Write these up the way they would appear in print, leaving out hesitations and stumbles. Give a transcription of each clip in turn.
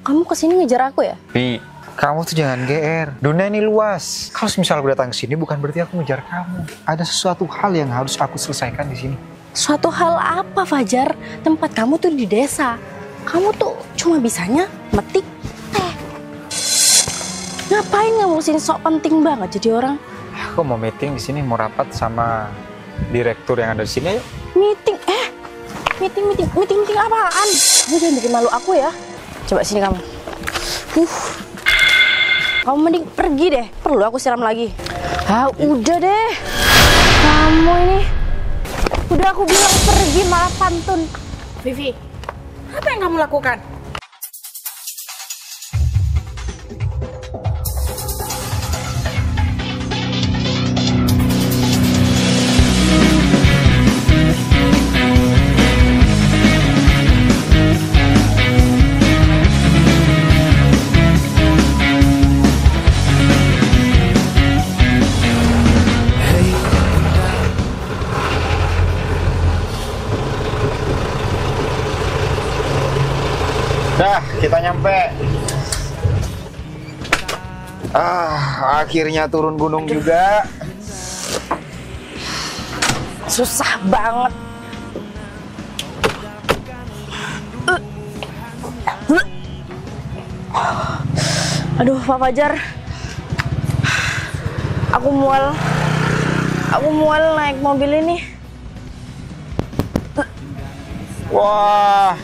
kamu kesini ngejar aku ya? Pi, kamu tuh jangan GR. Dunia ini luas. Kalau misal aku datang ke sini bukan berarti aku ngejar kamu. Ada sesuatu hal yang harus aku selesaikan di sini. Suatu hal apa, Fajar? Tempat kamu tuh di desa. Kamu tuh cuma bisanya metik teh. Ngapain ngurusin sok penting banget jadi orang? Aku mau meeting di sini, mau rapat sama direktur yang ada di sini. Ayo. Meeting? Meeting apaan? Kamu jangan bikin malu aku ya. Coba sini kamu. Kamu mending pergi deh. Perlu aku siram lagi? Ah, udah deh. Kamu ini. Udah aku bilang pergi malah pantun. Vivi, apa yang kamu lakukan? Dah, kita nyampe. Akhirnya turun gunung juga. Susah banget. Aduh, Pak Fajar. Aku mual naik mobil ini. Wah,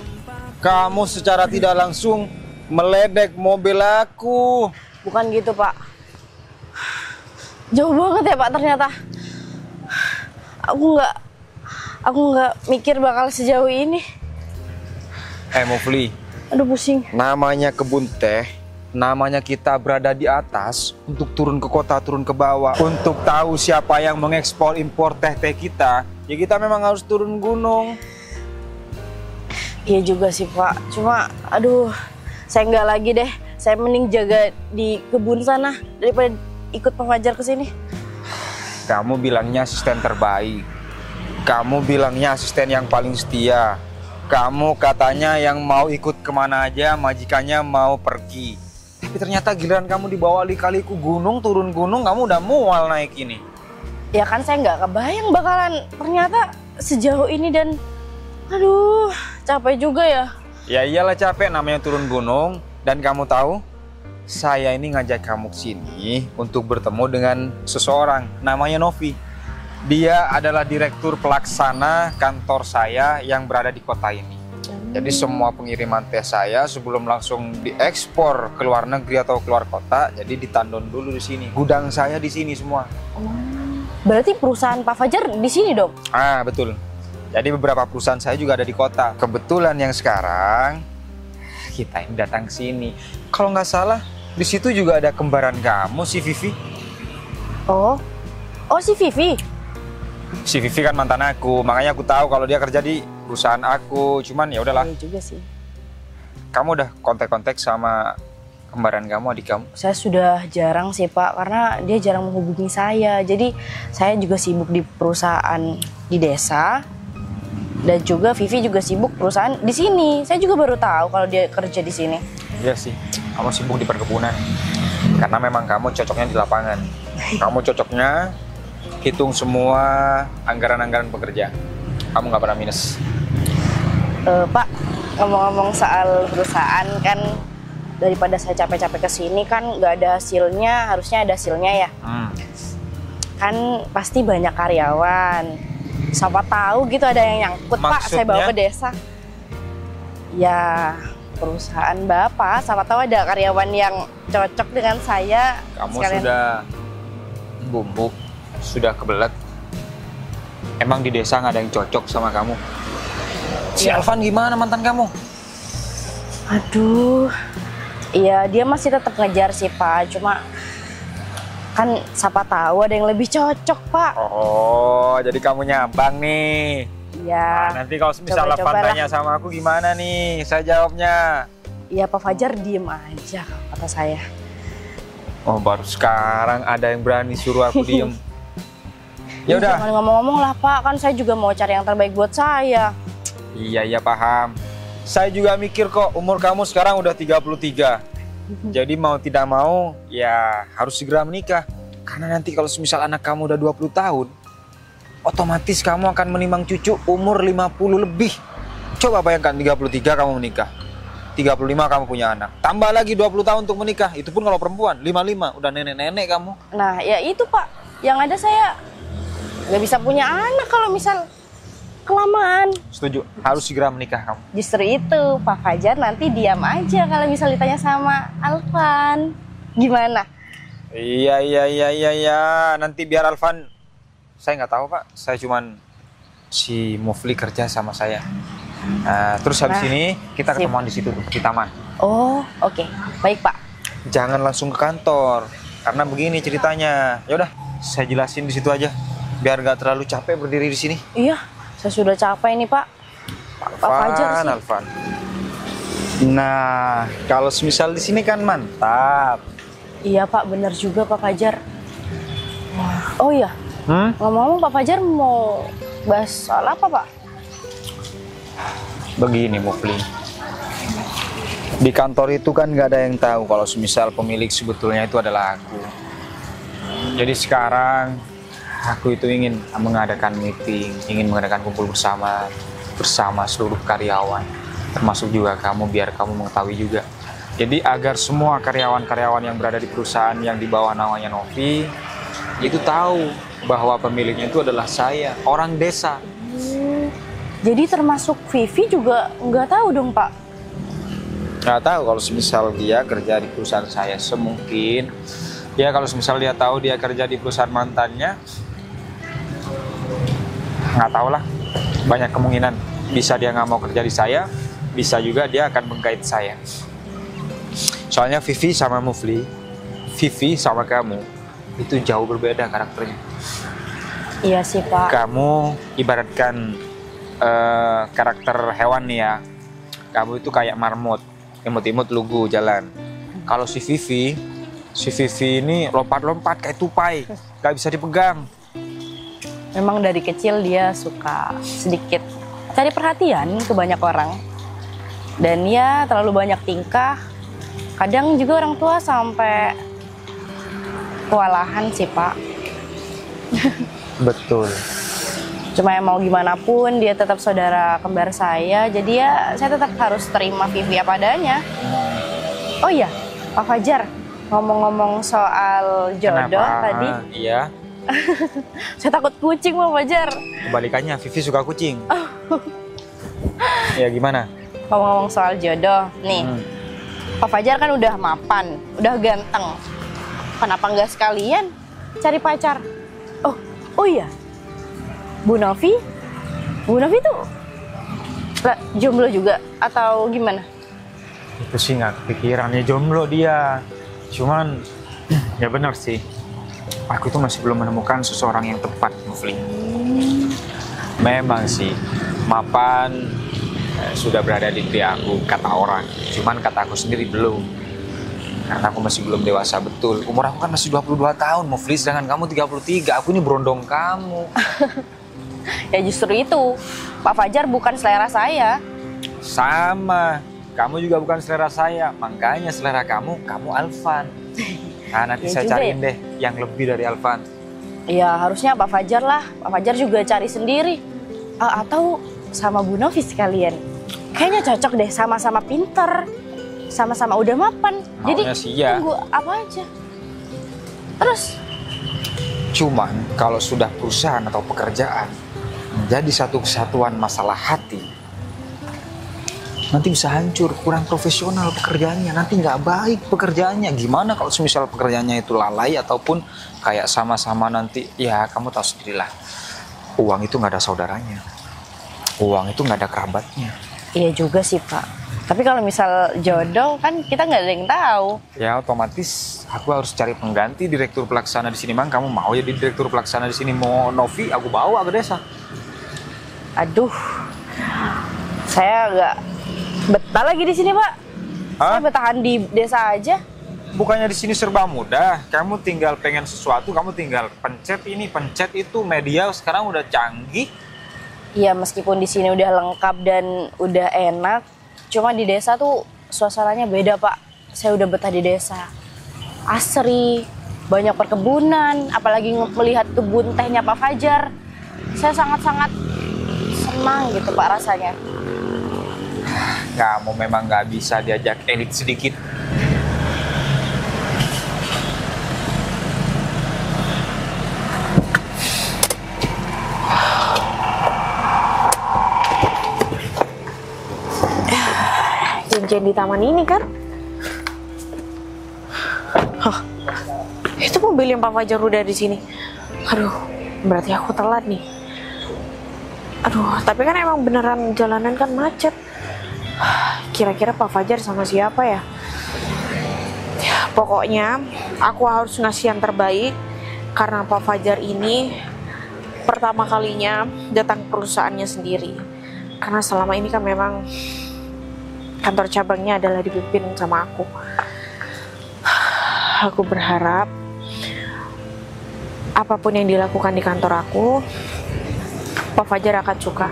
kamu secara tidak langsung meledek mobil aku. Bukan gitu, Pak. Jauh banget ya, Pak, ternyata. Aku nggak mikir bakal sejauh ini. Mufli, Aduh, pusing. namanya kebun teh, namanya kita berada di atas untuk turun ke kota, turun ke bawah. Untuk tahu siapa yang mengekspor impor teh-teh kita, ya kita memang harus turun gunung. Iya juga sih, Pak. Cuma, aduh, saya nggak lagi deh. Saya mending jaga di kebun sana daripada ikut Pak Fajar ke sini. Kamu bilangnya asisten terbaik. Kamu bilangnya asisten yang paling setia. Kamu katanya yang mau ikut kemana aja, majikannya mau pergi. Tapi ternyata giliran kamu dibawa lika-liku gunung, turun gunung, kamu udah mual naik ini. Ya kan saya nggak kebayang bakalan ternyata sejauh ini dan aduh, capek juga ya. Ya iyalah capek, namanya turun gunung. Dan kamu tahu, saya ini ngajak kamu ke sini untuk bertemu dengan seseorang, namanya Novi. Dia adalah direktur pelaksana kantor saya yang berada di kota ini. Jadi semua pengiriman teh saya sebelum langsung diekspor ke luar negeri atau keluar kota, jadi ditandon dulu di sini. Gudang saya di sini semua. Berarti perusahaan Pak Fajar di sini dong? Ah, betul. Jadi beberapa perusahaan saya juga ada di kota. Kebetulan yang sekarang kita ini datang ke sini. Kalau nggak salah, di situ juga ada kembaran kamu, si Vivi. Oh, si Vivi. Si Vivi kan mantan aku, makanya aku tahu kalau dia kerja di perusahaan aku. Cuman ya udahlah. Iya juga sih. Kamu udah kontak-kontak sama kembaran kamu, adik kamu? Saya sudah jarang sih, Pak, karena dia jarang menghubungi saya. Jadi saya juga sibuk di perusahaan di desa. Dan juga Vivi juga sibuk perusahaan di sini. Saya juga baru tahu kalau dia kerja di sini. Iya sih, kamu sibuk di perkebunan. Karena memang kamu cocoknya di lapangan. Kamu cocoknya hitung semua anggaran-anggaran pekerja. Kamu nggak pernah minus. Pak, ngomong-ngomong soal perusahaan kan, daripada saya capek-capek ke sini kan nggak ada hasilnya, harusnya ada hasilnya ya. Kan pasti banyak karyawan. Siapa tahu gitu ada yang nyangkut. Maksudnya? Pak, saya bawa ke desa. Ya, perusahaan Bapak, siapa tahu ada karyawan yang cocok dengan saya. Kamu sekalian. sudah bubuk, sudah kebelet. Emang di desa nggak ada yang cocok sama kamu? Si Alvan gimana mantan kamu? Aduh, iya dia masih tetap ngejar sih, Pak. Cuma kan siapa tahu ada yang lebih cocok, Pak. Oh, jadi kamu nyambang nih. Iya. Nah, nanti kalau misal Alvan tanya sama aku gimana nih, saya jawabnya. Iya, Pak Fajar diem aja kata saya. Oh, baru sekarang ada yang berani suruh aku diem. Ya udah. Jangan ngomong-ngomong lah, Pak. Kan saya juga mau cari yang terbaik buat saya. Iya paham. Saya juga mikir kok, umur kamu sekarang udah 33. Jadi mau tidak mau ya harus segera menikah. Karena nanti kalau semisal anak kamu udah 20 tahun, otomatis kamu akan menimang cucu umur 50 lebih. Coba bayangkan 33 kamu menikah. 35 kamu punya anak. Tambah lagi 20 tahun untuk menikah. Itu pun kalau perempuan, 55 udah nenek-nenek kamu. Nah, ya itu Pak. Yang ada saya nggak bisa punya anak kalau misal kelamaan. Setuju, harus segera menikah kamu. Justru itu, Pak Fajar nanti diam aja kalau misal ditanya sama Alvan. Gimana? Iya. Nanti biar Alvan, saya nggak tahu Pak. Saya cuman si Mufli kerja sama saya. Nah, terus habis ini kita ketemuan di situ tuh, di taman. Oh, oke. Baik Pak. Jangan langsung ke kantor, karena begini ceritanya. Ya udah, saya jelasin di situ aja, biar nggak terlalu capek berdiri di sini. Iya, saya sudah capek nih Pak. Pak Fajar sih. Alvan. Nah, kalau semisal di sini kan mantap. Iya Pak, benar juga Pak Fajar. Oh iya, ngomong-ngomong Pak Fajar mau bahas soal apa Pak? Begini Mufli, di kantor itu kan nggak ada yang tahu kalau semisal pemilik sebetulnya itu adalah aku. Jadi sekarang aku itu ingin mengadakan meeting, ingin mengadakan kumpul bersama seluruh karyawan, termasuk juga kamu, biar kamu mengetahui juga. Jadi agar semua karyawan-karyawan yang berada di perusahaan yang di bawah namanya Novi itu tahu bahwa pemiliknya itu adalah saya, orang desa. Jadi termasuk Vivi juga nggak tahu dong Pak? Nggak tahu kalau semisal dia kerja di perusahaan saya. Semungkin ya kalau semisal dia tahu dia kerja di perusahaan mantannya, nggak tahu lah. Banyak kemungkinan. Bisa dia nggak mau kerja di saya, bisa juga dia akan mengkait saya. Soalnya Vivi sama Mufli, Vivi sama kamu itu jauh berbeda karakternya. Iya sih Pak. Kamu ibaratkan karakter hewan nih ya. Kamu itu kayak marmut, imut-imut lugu jalan. Kalau si Vivi ini lompat-lompat kayak tupai, gak bisa dipegang. Memang dari kecil dia suka sedikit cari perhatian ke banyak orang. Dan ya terlalu banyak tingkah. Kadang juga orang tua sampai kewalahan sih Pak. Betul. Cuma ya mau gimana pun dia tetap saudara kembar saya. Jadi ya saya tetap harus terima Vivi apa adanya. Oh iya, Pak Fajar, ngomong-ngomong soal jodoh. Kenapa? Tadi. Iya. Saya takut kucing Pak Fajar. Kebalikannya, Vivi suka kucing. Ya gimana? Ngomong-ngomong soal jodoh, nih. Pak Fajar kan udah mapan, udah ganteng. Kenapa nggak sekalian cari pacar? Oh iya. Bu Novi tuh jomblo juga atau gimana? Itu sih nggak kepikiran, ya jomblo dia. Cuman ya benar sih, aku tuh masih belum menemukan seseorang yang tepat, Mufli. Memang sih, mapan sudah berada di diri aku, kata orang. Cuman kata aku sendiri belum. Karena aku masih belum dewasa betul. Umur aku kan masih 22 tahun, Mufli. Sedangkan kamu 33, aku ini berondong kamu. Ya justru itu, Pak Fajar bukan selera saya. Sama, kamu juga bukan selera saya. Makanya selera kamu Alvan. Nah nanti Ya saya juga cariin ya. deh yang lebih dari Alvan. Ya harusnya Pak Fajar lah. Pak Fajar juga cari sendiri. Atau sama Bu Novi sekalian. Kayaknya cocok deh, sama-sama pinter. Sama-sama udah mapan. Maunya Jadi sih ya. tunggu apa aja. Terus? Cuman kalau sudah perusahaan atau pekerjaan menjadi satu kesatuan masalah hati, nanti bisa hancur, kurang profesional pekerjaannya, nanti nggak baik pekerjaannya. Gimana kalau semisal pekerjaannya itu lalai ataupun kayak sama-sama nanti, ya kamu tahu sendirilah, uang itu nggak ada saudaranya, uang itu nggak ada kerabatnya. Iya juga sih Pak. Tapi kalau misal jodoh kan kita nggak ada yang tahu. Ya otomatis aku harus cari pengganti direktur pelaksana di sini. Mang, kamu mau jadi direktur pelaksana di sini? Mau Novi, aku bawa ke desa. Aduh, saya nggak betah lagi di sini Pak. Saya bertahan di desa aja. Bukannya di sini serba mudah. Kamu tinggal pengen sesuatu, kamu tinggal pencet ini, pencet itu. Media sekarang udah canggih. Iya, meskipun di sini udah lengkap dan udah enak, Cuma di desa tuh suasananya beda, Pak. Saya udah betah di desa. Asri, banyak perkebunan, apalagi melihat kebun tehnya Pak Fajar. Saya sangat-sangat senang gitu, Pak, rasanya. Kamu memang nggak bisa diajak elit sedikit. Janjian di taman ini kan? Hah, itu mobil yang Pak Fajar udah di sini. Aduh, berarti aku telat nih. Aduh, tapi kan emang beneran jalanan kan macet. Kira-kira Pak Fajar sama siapa ya? Ya, pokoknya aku harus ngasih yang terbaik karena Pak Fajar ini pertama kalinya datang ke perusahaannya sendiri. Karena selama ini kan memang kantor cabangnya adalah dipimpin sama aku. Aku berharap apapun yang dilakukan di kantor aku, Pak Fajar akan suka.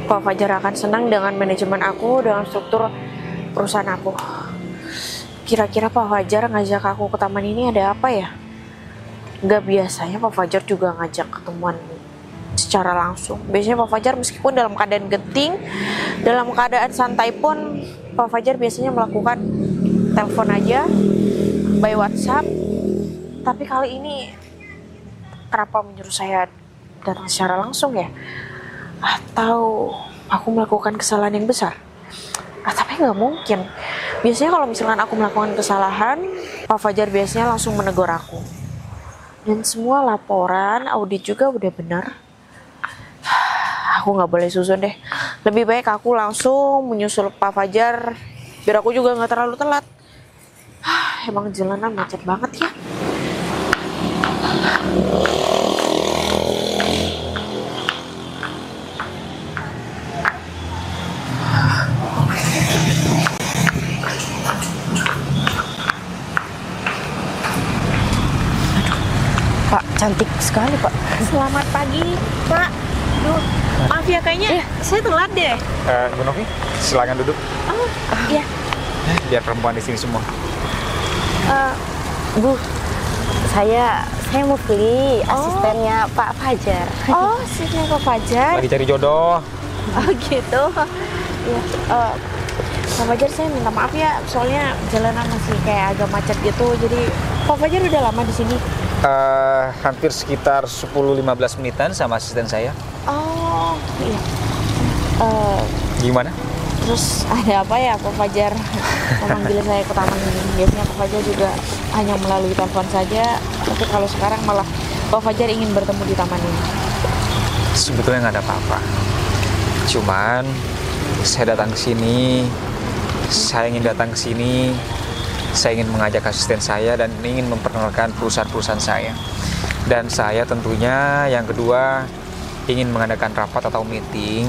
Pak Fajar akan senang dengan manajemen aku, dengan struktur perusahaan aku. Kira-kira Pak Fajar ngajak aku ke taman ini ada apa ya? Gak biasanya Pak Fajar juga ngajak ketemuan secara langsung. Biasanya Pak Fajar meskipun dalam keadaan genting, dalam keadaan santai pun, Pak Fajar biasanya melakukan telepon aja, by WhatsApp. Tapi kali ini kenapa menyuruh saya datang secara langsung ya? Atau aku melakukan kesalahan yang besar? Tapi nggak mungkin. Biasanya kalau misalkan aku melakukan kesalahan, Pak Fajar biasanya langsung menegur aku. Dan semua laporan, audit juga udah benar. Aku nggak boleh susun deh. Lebih baik aku langsung menyusul Pak Fajar, biar aku juga nggak terlalu telat. Emang jalanan macet banget ya. Pak, cantik sekali, Pak. Selamat pagi, Pak. Duh, maaf ya kayaknya saya telat deh. Bu Novi, silakan duduk. Oh, iya. Biar perempuan di sini semua. Bu, saya Mufli, asistennya Pak Fajar. Oh, sini Pak Fajar. Lagi cari jodoh. Oh gitu. Ya, Pak Fajar saya minta maaf ya, soalnya jalanan masih kayak agak macet gitu. Jadi Pak Fajar udah lama di sini. Hampir sekitar 10-15 menitan sama asisten saya. Oh iya. Gimana? Terus ada apa ya Pak Fajar memanggil saya ke taman ini? Biasanya Pak Fajar juga hanya melalui telepon saja, tapi kalau sekarang malah Pak Fajar ingin bertemu di taman ini. Sebetulnya nggak ada apa-apa. Cuman saya datang ke sini, saya ingin datang ke sini, saya ingin mengajak asisten saya dan ingin memperkenalkan perusahaan-perusahaan saya. Dan saya tentunya yang kedua ingin mengadakan rapat atau meeting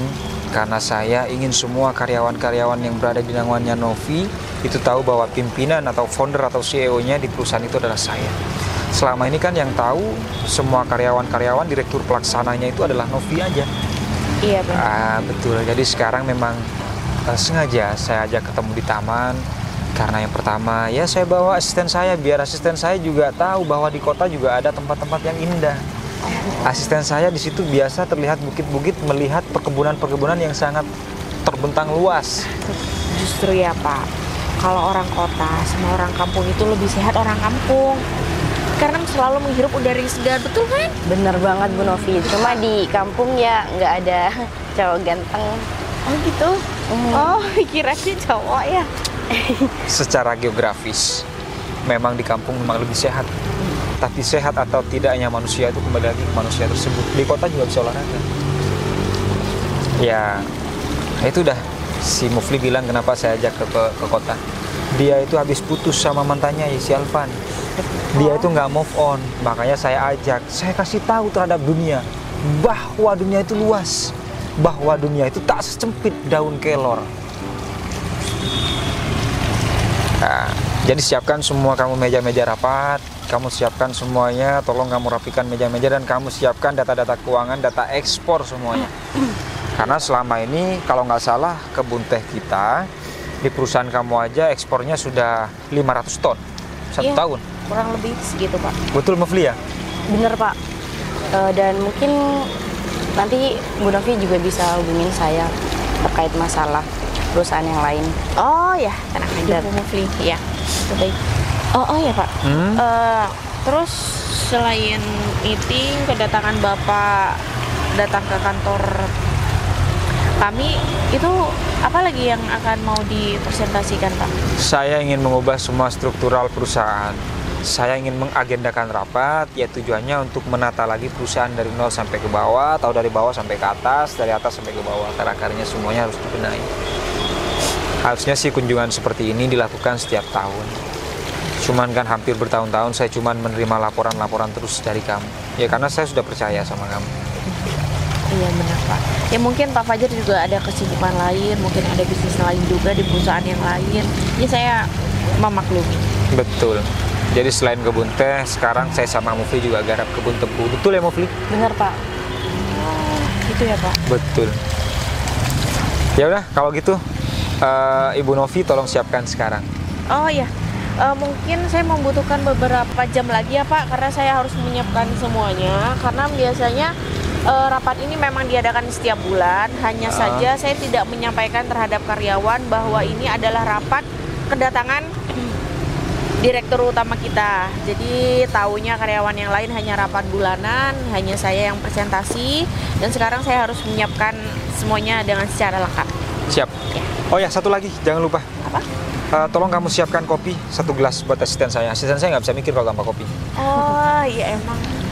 karena saya ingin semua karyawan-karyawan yang berada di naungannya Novi itu tahu bahwa pimpinan atau founder atau CEO-nya di perusahaan itu adalah saya. Selama ini kan yang tahu semua karyawan-karyawan, direktur pelaksananya itu adalah Novi aja. Iya benar. Betul. Jadi sekarang memang sengaja saya ajak ketemu di taman karena yang pertama ya saya bawa asisten saya biar asisten saya juga tahu bahwa di kota juga ada tempat-tempat yang indah. Asisten saya di situ biasa terlihat bukit-bukit, melihat perkebunan-perkebunan yang sangat terbentang luas. Justru ya Pak, kalau orang kota sama orang kampung itu lebih sehat orang kampung. Karena selalu menghirup udara yang segar, betul kan? Bener banget Bu Novi, cuma di kampung ya nggak ada cowok ganteng. Oh gitu? Oh kira-kira cowok ya? Secara geografis, memang di kampung memang lebih sehat. Tapi sehat atau tidaknya manusia itu kembali lagi ke manusia tersebut. Di kota juga bisa olahraga. Ya, itu udah. Si Mufli bilang kenapa saya ajak ke kota. Dia itu habis putus sama mantannya ya, si Alvan. Dia itu nggak move on. Makanya saya ajak. Saya kasih tahu terhadap dunia bahwa dunia itu luas. Bahwa dunia itu tak sesempit daun kelor. Nah, jadi siapkan semua kamu meja-meja rapat. Kamu siapkan semuanya, tolong kamu rapikan meja-meja dan kamu siapkan data-data keuangan, data ekspor semuanya. Karena selama ini kalau nggak salah kebun teh kita Di perusahaan kamu aja ekspornya sudah 500 ton 1 Iya. tahun. Kurang lebih segitu Pak. Betul Mufli ya? Bener Pak. Dan mungkin nanti Bu Novi juga bisa hubungin saya terkait masalah perusahaan yang lain. Oh ya, tenang aja Dan- Bu Mufli. Ya, itu baik. Oh ya Pak. Terus selain meeting, kedatangan Bapak datang ke kantor kami, itu apa lagi yang akan mau dipresentasikan Pak? Saya ingin mengubah semua struktural perusahaan. Saya ingin mengagendakan rapat, ya tujuannya untuk menata lagi perusahaan dari nol sampai ke bawah, atau dari bawah sampai ke atas, dari atas sampai ke bawah. Akar-akarnya semuanya harus dibenahi. Harusnya sih kunjungan seperti ini dilakukan setiap tahun. Cuman kan hampir bertahun-tahun saya cuman menerima laporan-laporan terus dari kamu. Ya karena saya sudah percaya sama kamu. Iya benar Pak. Ya mungkin Pak Fajar juga ada kesibukan lain, mungkin ada bisnis lain juga di perusahaan yang lain. Ya saya memaklumi. Betul. Jadi selain kebun teh, sekarang saya sama Mufli juga garap kebun tebu. Betul ya Mufli? Bener Pak. Gitu ya Pak. Betul. Ya udah, kalau gitu Ibu Novi tolong siapkan sekarang. Oh iya. Mungkin saya membutuhkan beberapa jam lagi ya Pak, karena saya harus menyiapkan semuanya. Karena biasanya rapat ini memang diadakan setiap bulan. Hanya saja saya tidak menyampaikan terhadap karyawan bahwa ini adalah rapat kedatangan direktur utama kita. Jadi taunya karyawan yang lain hanya rapat bulanan, hanya saya yang presentasi. Dan sekarang saya harus menyiapkan semuanya dengan secara lengkap. Siap. Ya. Oh ya, satu lagi, jangan lupa. Apa? Tolong kamu siapkan kopi 1 gelas buat asisten saya. Asisten saya nggak bisa mikir kalau tanpa kopi. Oh iya,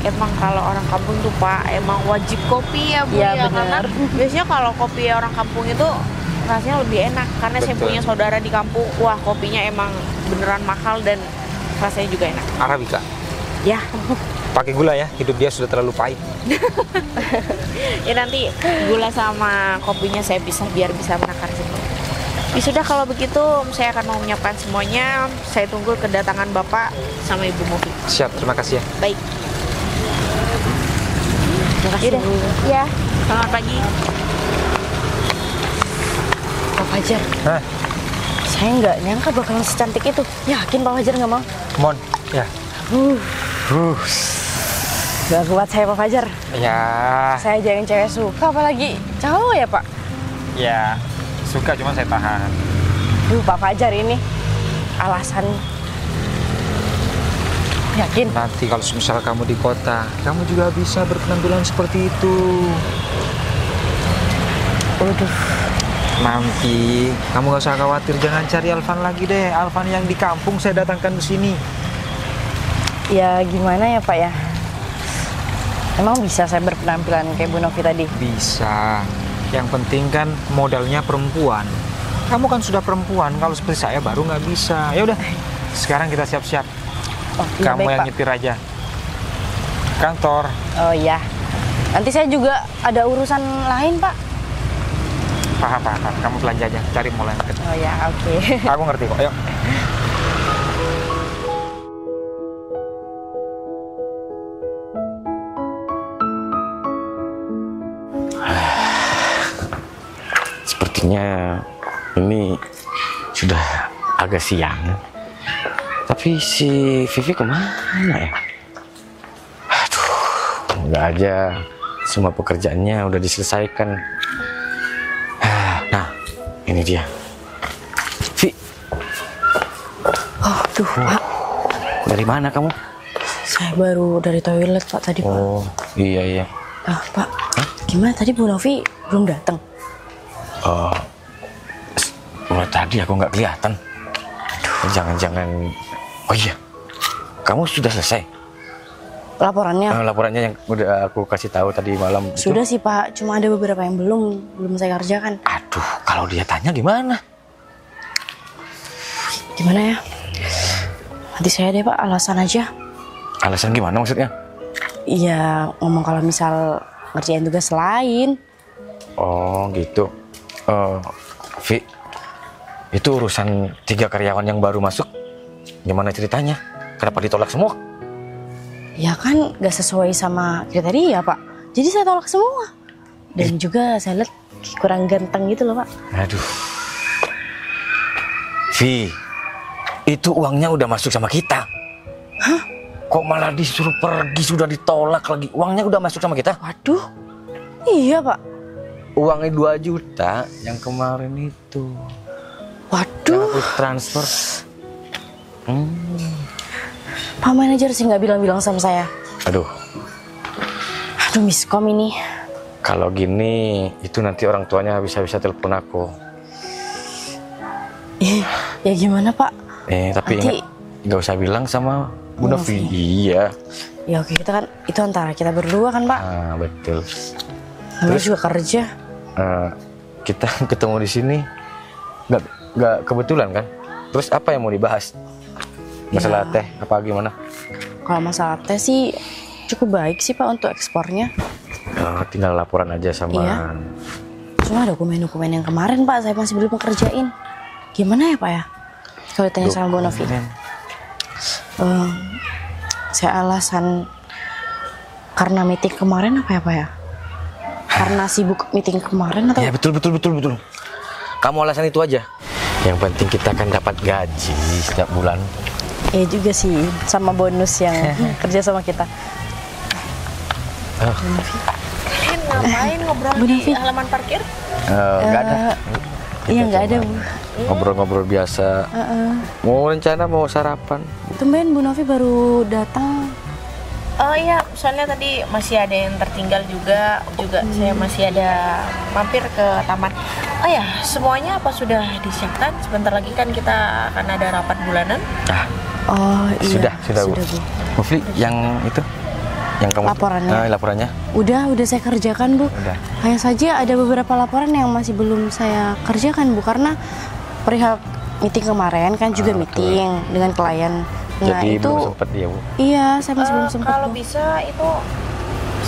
emang kalau orang kampung tuh Pak emang wajib kopi ya Bu Iya, ya, karena benar. biasanya kalau kopi orang kampung itu rasanya lebih enak, karena saya Betul. punya saudara di kampung, wah kopinya emang beneran mahal dan rasanya juga enak. Arabica. Ya, Pakai gula ya, hidup dia sudah terlalu pahit. ya nanti gula sama kopinya saya bisa biar bisa menakar situ. Ya sudah kalau begitu saya akan mau menyiapkan semuanya. Saya tunggu kedatangan Bapak sama Ibu Mofi. Siap, terima kasih ya. Baik. Terima kasih Yaudah. Bu. Ya, selamat pagi. Pak Fajar. Hah, Saya nggak nyangka bakalan secantik itu. Yakin Pak Fajar nggak mau? come on. Ya. Gak kuat saya Pak Fajar. Ya. Saya aja yang cewek suka, apalagi cowok ya Pak. Ya. Suka cuma saya tahan. Pak Fajar ini alasan. Yakin? Nanti kalau misalnya kamu di kota, kamu juga bisa berpenampilan seperti itu. Waduh. Nanti kamu gak usah khawatir, jangan cari Alvan lagi deh. Alvan yang di kampung saya datangkan ke sini. Ya gimana ya Pak ya? Emang bisa saya berpenampilan kayak Bu Novi tadi? Bisa. Yang penting kan modalnya perempuan. Kamu kan sudah perempuan, kalau seperti saya baru nggak bisa. Ya udah, sekarang kita siap-siap. Oh, iya, Kamu baik, yang Pak. nyetir aja. Kantor. Oh iya. Nanti saya juga ada urusan lain Pak. Paham. Kamu belanja aja, cari mall yang dekat. Oh ya, oke. Aku ngerti kok. Ayo. Sepertinya ini sudah agak siang. Tapi si Vivi kemana ya? Aduh, nggak aja semua pekerjaannya udah diselesaikan. Nah, ini dia. Vi, Aduh Pak, dari mana kamu? saya baru dari toilet Pak tadi Pak. Oh, iya. Pak, gimana tadi Bu Novi belum datang? Mulai tadi aku nggak kelihatan. Jangan-jangan. Oh iya, kamu sudah selesai? Laporannya? Laporannya yang udah aku kasih tahu tadi malam. itu? Sudah sih Pak, cuma ada beberapa yang belum saya kerjakan. Aduh, kalau dia tanya gimana? Gimana ya? Nanti saya deh Pak, alasan aja. Alasan gimana maksudnya? Iya, ngomong kalau misal ngerjain tugas lain. Oh gitu. Vi, itu urusan 3 karyawan yang baru masuk. Gimana ceritanya? Kenapa ditolak semua? Ya kan gak sesuai sama kriteria Pak. Jadi saya tolak semua. Dan juga saya lihat kurang ganteng gitu loh Pak. Aduh. Vi, itu uangnya udah masuk sama kita. Hah? Kok malah disuruh pergi, sudah ditolak lagi. Uangnya udah masuk sama kita. Waduh, iya Pak. Uangnya 2 juta yang kemarin itu. Yang Waduh, aku transfer. Pak manajer sih nggak bilang-bilang sama saya. Aduh, Aduh, miskom ini. kalau gini itu nanti orang tuanya bisa telepon aku. Ya gimana Pak? Tapi Nanti- ingat, nggak usah bilang sama Bu Novi. Iya. Ya oke, kita kan itu antara kita berdua kan Pak. Ah, betul. Terus juga kerja. Kita ketemu di sini nggak kebetulan kan? Terus apa yang mau dibahas? Masalah Ya. teh apa gimana? Kalau masalah teh sih cukup baik sih Pak untuk ekspornya. Tinggal laporan aja sama. Iya. Cuma dokumen-dokumen yang kemarin Pak saya masih belum kerjain. Gimana ya Pak ya? Kalau ditanya sama Bu Novi. Saya alasan karena meeting kemarin apa ya Pak ya? Karena sibuk meeting kemarin atau? Ya betul. Kamu alasan itu aja. Yang penting kita kan dapat gaji setiap bulan. Ya juga sih, sama bonus yang kerja sama kita. Kalian ngapain ngobrol Bu di Novi. halaman parkir? Nggak ada. Iya nggak ada Bu. Ngobrol-ngobrol biasa. Mau rencana mau sarapan. Tumben Bu Novi baru datang. Oh iya, soalnya tadi masih ada yang tertinggal juga saya masih ada mampir ke taman. Oh ya, semuanya apa sudah disiapkan? Sebentar lagi kan kita akan ada rapat bulanan. Oh iya. Sudah Bu. Bu Fli, yang itu yang kamu Laporannya. laporannya. Udah saya kerjakan Bu. Udah. Hanya saja ada beberapa laporan yang masih belum saya kerjakan Bu, karena perihal meeting kemarin kan juga meeting dengan klien. Nah Jadi itu belum sempat dia Bu. iya saya masih belum sempat Kalau Bu. bisa itu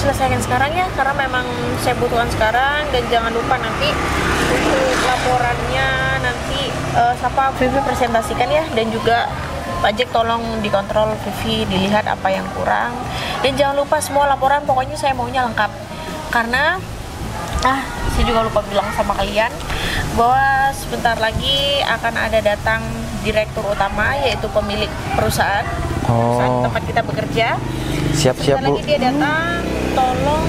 selesaikan sekarang ya, karena memang saya butuhkan sekarang. Dan jangan lupa nanti untuk laporannya nanti siapa Vivi presentasikan ya, dan juga Pak Jack tolong dikontrol Vivi, dilihat apa yang kurang. Dan jangan lupa semua laporan pokoknya saya maunya lengkap, karena saya juga lupa bilang sama kalian bahwa sebentar lagi akan ada datang direktur utama, yaitu pemilik perusahaan tempat kita bekerja. Siap-siap Sebentar Bu. lagi dia datang, tolong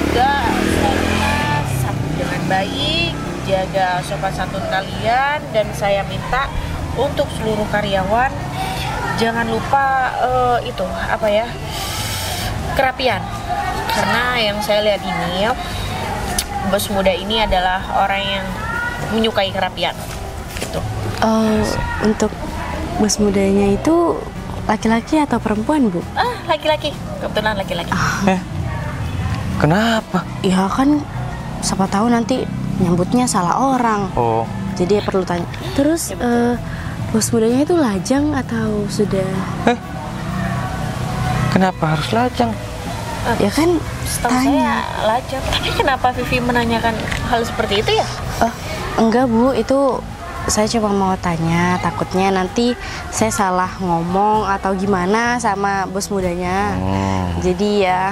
juga saya sambut dengan baik, jaga sopan santun kalian, dan saya minta untuk seluruh karyawan jangan lupa itu apa ya, kerapian, karena yang saya lihat ini bos muda ini adalah orang yang menyukai kerapian gitu. Untuk bos mudanya itu laki-laki atau perempuan Bu? Laki-laki, kebetulan laki-laki. Kenapa? Ya kan siapa tahu nanti nyambutnya salah orang. Oh, Jadi ya perlu tanya. Terus bos mudanya itu lajang atau sudah? kenapa harus lajang? Ya kan Setahu saya lajang. Tapi kenapa Vivi menanyakan hal seperti itu ya? Enggak Bu, itu saya cuma mau tanya, takutnya nanti saya salah ngomong atau gimana sama bos mudanya. Jadi ya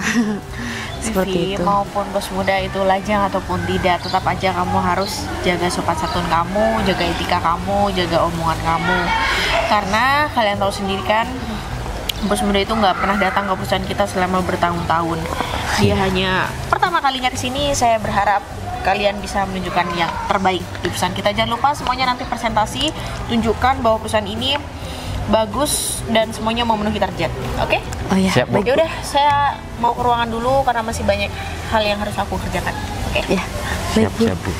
seperti Vivi, itu. maupun bos muda itu lajang ataupun tidak, tetap aja kamu harus jaga sopan santun kamu, jaga etika kamu, jaga omongan kamu. Karena kalian tahu sendiri kan, bos muda itu nggak pernah datang ke perusahaan kita selama bertahun-tahun. Dia hanya pertama kalinya kesini. Saya berharap kalian bisa menunjukkan yang terbaik di perusahaan kita. Jangan lupa semuanya nanti presentasi, tunjukkan bahwa perusahaan ini bagus dan semuanya memenuhi target. Oke? Oh ya, Siap, Bu. baik. Ya udah, saya mau ke ruangan dulu karena masih banyak hal yang harus aku kerjakan. Oke? Ya, baik Bu. Siap-siap Bu.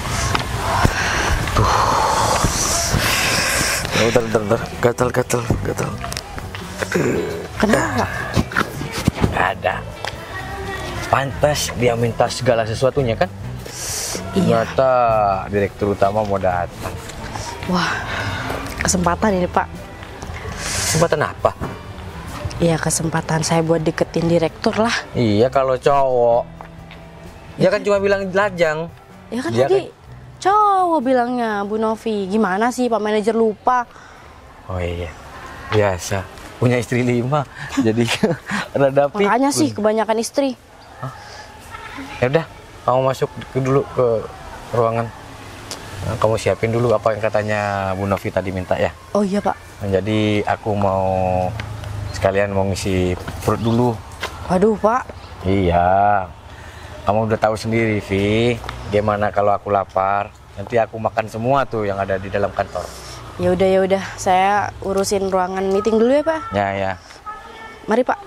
Bentar. Gatal. Kenapa? Ada. Pantas dia minta segala sesuatunya kan? Iya. Ternyata direktur utama mau datang. Wah, kesempatan ini Pak. Kesempatan apa? Iya, kesempatan saya buat deketin direktur lah. Iya kalau cowok. Dia kan cuma bilang lajang. Ya kan Dia tadi cowok bilangnya Bu Novi. Gimana sih Pak manajer lupa? Oh iya. Biasa. Punya istri 5. Jadi rada pikun. Makanya sih kebanyakan istri. Ya udah, kamu masuk dulu ke ruangan. Nah, kamu siapin dulu apa yang katanya Bu Novi tadi minta ya. Oh iya Pak. Nah, jadi aku mau sekalian mau ngisi perut dulu. Waduh Pak. Iya. Kamu udah tahu sendiri, Vi. Gimana kalau aku lapar? Nanti aku makan semua tuh yang ada di dalam kantor. Ya udah. Saya urusin ruangan meeting dulu ya Pak. Ya. Mari Pak.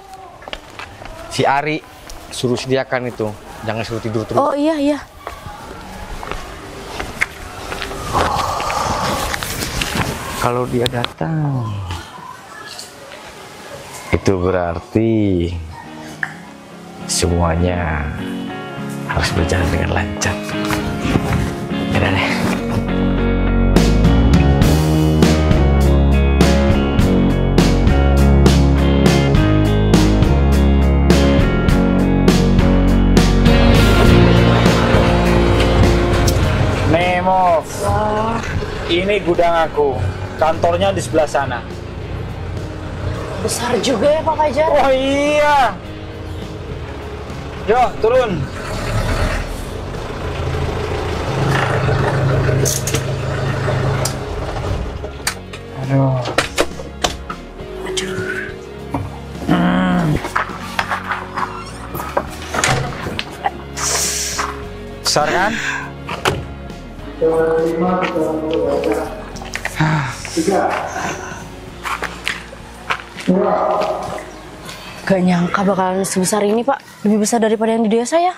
Si Ari suruh sediakan itu. Jangan suruh tidur terus. Oh iya. Kalau dia datang, itu berarti semuanya harus berjalan dengan lancar. Udah deh. Nemo, ini gudang aku. Kantornya di sebelah sana. Besar juga ya Pak Fajar. Oh iya. Yuk, turun. Aduh. Besar kan? Gak nyangka bakalan sebesar ini Pak. Lebih besar daripada yang di desa ya.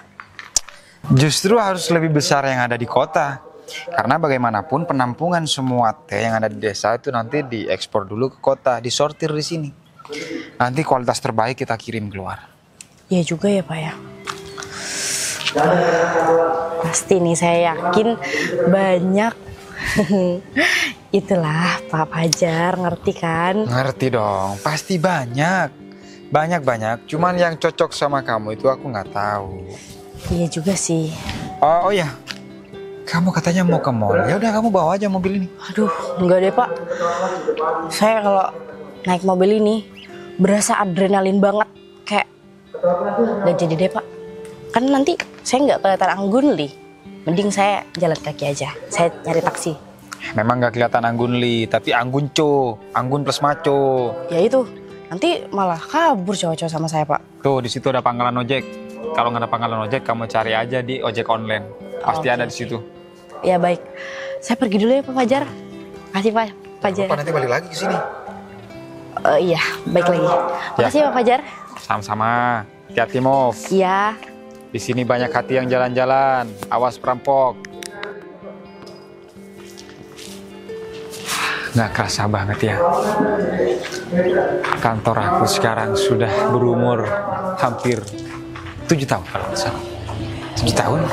Justru harus lebih besar yang ada di kota. Karena bagaimanapun penampungan semua teh yang ada di desa itu nanti diekspor dulu ke kota, disortir di sini. Nanti kualitas terbaik kita kirim keluar. Iya juga ya Pak ya. Pasti nih saya yakin banyak. Itulah Pak Fajar, ngerti kan? Ngerti dong, pasti banyak. Banyak. Cuman yang cocok sama kamu itu aku nggak tahu. Iya juga sih. Oh ya, kamu katanya mau ke mall. Ya udah kamu bawa aja mobil ini. Aduh, enggak deh Pak. Saya kalau naik mobil ini berasa adrenalin banget. Kayak nggak jadi deh Pak. Kan nanti saya nggak kelihatan anggun li. Mending saya jalan kaki aja. Saya cari taksi. Memang nggak kelihatan anggun li, tapi anggun anggun plus maco. Ya itu, nanti malah kabur cowok-cowok sama saya Pak. Tuh di situ ada pangkalan ojek. Kalau nggak ada pangkalan ojek, kamu cari aja di ojek online. Pasti ada di situ. Ya baik, saya pergi dulu ya Pak Fajar. Kasih Pak Fajar. Nanti balik lagi ke sini. Iya, baik lagi. Makasih Pak Fajar. Sama-sama. Hati-hati Mov. Iya. Di sini banyak hati yang jalan-jalan. Awas perampok. Nggak kerasa banget ya. Kantor aku sekarang sudah berumur hampir 7 tahun kalau nggak salah. 7 tahun.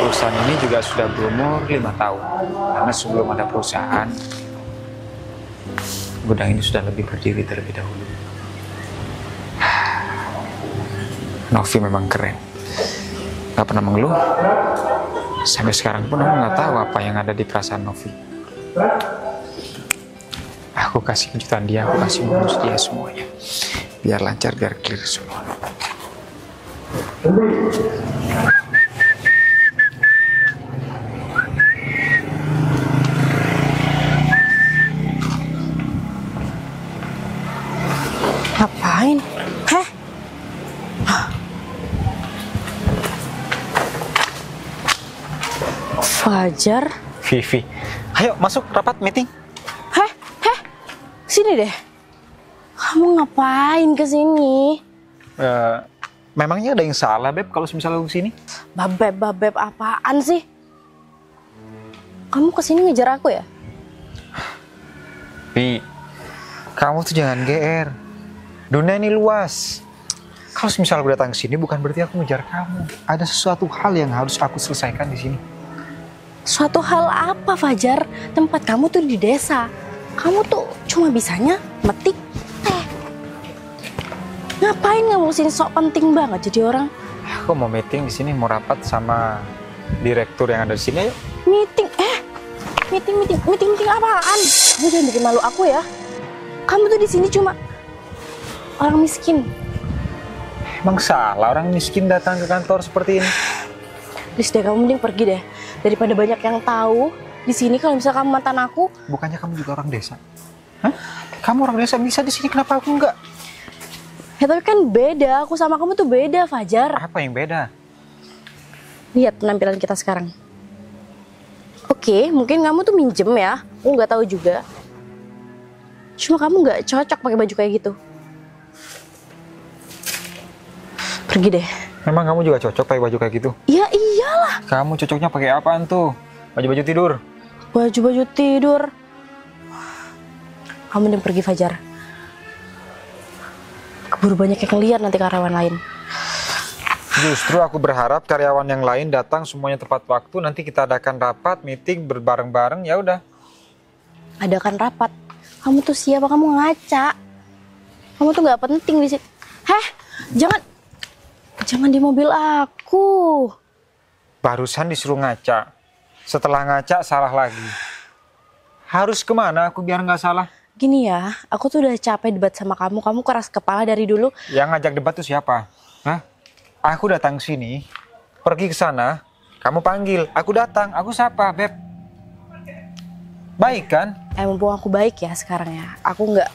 Perusahaan ini juga sudah berumur 5 tahun. Karena sebelum ada perusahaan, gudang ini sudah lebih berdiri terlebih dahulu. Novi memang keren. Gak pernah mengeluh. Sampai sekarang pun aku nggak tahu apa yang ada di perasaan Novi. Aku kasih kejutan dia, aku kasih bonus dia semuanya. Biar lancar, biar clear semua. Ngapain? Heh? Fajar? Vivi, ayo masuk rapat meeting. Heh? Sini deh. Kamu ngapain ke sini? Memangnya ada yang salah, Beb, kalau misalnya lu kesini? Babeb apaan sih? Kamu kesini ngejar aku ya? Vi, kamu tuh jangan GR. Dunia ini luas. Kalau misalnya aku datang ke sini bukan berarti aku ngejar kamu. Ada sesuatu hal yang harus aku selesaikan di sini. Suatu hal apa Fajar? Tempat kamu tuh di desa. Kamu tuh cuma bisanya metik teh. Ngapain ngurusin sok penting banget jadi orang? Aku mau meeting di sini, mau rapat sama direktur yang ada di sini. Ayo. Meeting? Meeting apaan? Kamu jangan bikin malu aku ya. Kamu tuh di sini cuma orang miskin. Emang salah orang miskin datang ke kantor seperti ini? Please deh, kamu mending pergi deh. Daripada banyak yang tahu di sini kalau misalnya kamu mantan aku. Bukannya kamu juga orang desa? Hah? Kamu orang desa bisa di sini, kenapa aku enggak? Ya tapi kan beda, aku sama kamu tuh beda, Fajar. Apa yang beda? Lihat penampilan kita sekarang. Oke, mungkin kamu tuh minjem ya, aku nggak tahu juga. Cuma kamu nggak cocok pakai baju kayak gitu. Pergi deh. Memang kamu juga cocok pakai baju kayak gitu? Ya iyalah. Kamu cocoknya pakai apaan tuh? Baju-baju tidur? Baju-baju tidur. Kamu mending pergi, Fajar. Keburu banyak yang lihat nanti karyawan lain. Justru aku berharap karyawan yang lain datang semuanya tepat waktu. Nanti kita adakan rapat, meeting berbareng-bareng. Ya udah. Adakan rapat. Kamu tuh siapa? Kamu ngaca. Kamu tuh nggak penting di situ. Heh, jangan di mobil aku. Barusan disuruh ngaca. Setelah ngaca salah lagi. Harus kemana aku biar nggak salah? Gini ya, aku tuh udah capek debat sama kamu. Kamu keras kepala dari dulu. Yang ngajak debat tuh siapa? Hah? Aku datang sini, pergi ke sana, kamu panggil, aku datang, aku sapa, Beb. Baik kan? Mumpung aku baik ya sekarang ya. Aku nggak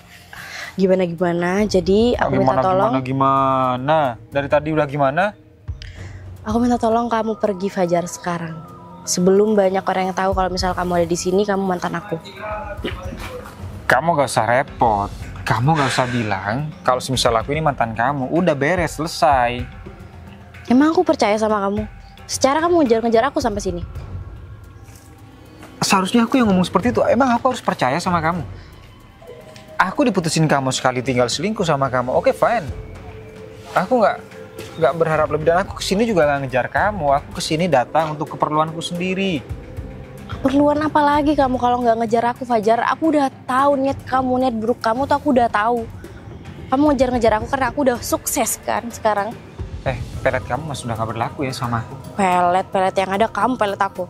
gimana-gimana, jadi aku minta tolong. Gimana? Dari tadi udah gimana? Aku minta tolong kamu pergi, Fajar, sekarang. Sebelum banyak orang yang tahu kalau misal kamu ada di sini, kamu mantan aku. Kamu gak usah repot. Kamu gak usah bilang kalau semisal aku ini mantan kamu. Udah beres, selesai. Emang aku percaya sama kamu? Secara kamu ngejar-ngejar aku sampai sini. Seharusnya aku yang ngomong seperti itu. Emang aku harus percaya sama kamu? Aku diputusin kamu sekali tinggal selingkuh sama kamu. Oke, fine. Aku nggak berharap lebih, dan aku kesini juga nggak ngejar kamu. Aku kesini datang untuk keperluanku sendiri. Keperluan apa lagi kamu kalau nggak ngejar aku, Fajar? Aku udah tahu niat kamu, niat buruk kamu tuh aku udah tahu. Kamu ngejar-ngejar aku karena aku udah sukses kan sekarang. Pelet kamu mas sudah nggak berlaku ya sama aku. Pelet yang ada kamu pelet aku.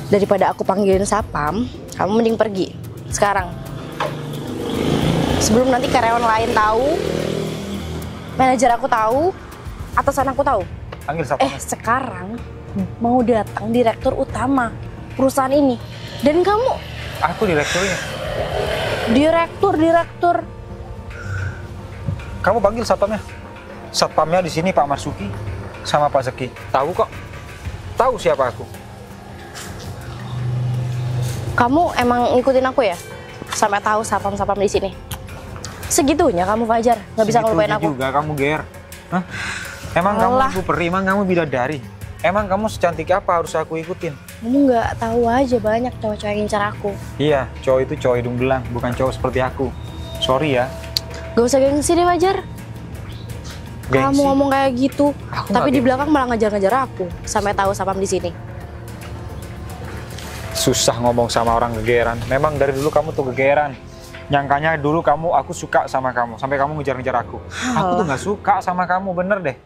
Daripada aku panggilin sapam, kamu mending pergi sekarang. Sebelum nanti karyawan lain tahu, manajer aku tahu, atasan aku tahu. Panggil sapam. Sekarang mau datang direktur utama perusahaan ini. Dan kamu? Aku direkturnya. Direktur. Kamu panggil satpamnya. Satpamnya di sini Pak Marsuki sama Pak Zeki. Tahu kok. Tahu siapa aku. Kamu emang ngikutin aku ya? Sampai tahu satpam-satpam di sini. Segitunya kamu, Fajar, nggak bisa ngelupain aku. Juga kamu, Ger. Hah? Emang kamu ibu peri, emang kamu bidadari. Emang kamu secantik apa harus aku ikutin? Kamu nggak tahu aja banyak cowok-cowok yang ngincar aku. Iya, cowok itu cowok hidung belang, bukan cowok seperti aku. Sorry ya. Gak usah gengsi deh, Fajar. Gengsi? Kamu ngomong kayak gitu, Aku tapi di gengsi. belakang malah ngejar-ngejar aku. Sampai tahu sapam di sini. Susah ngomong sama orang gegeran. Memang dari dulu kamu tuh gegeran. Nyangkanya dulu aku suka sama kamu. Sampai kamu ngejar-ngejar aku. Aku tuh gak suka sama kamu, bener deh.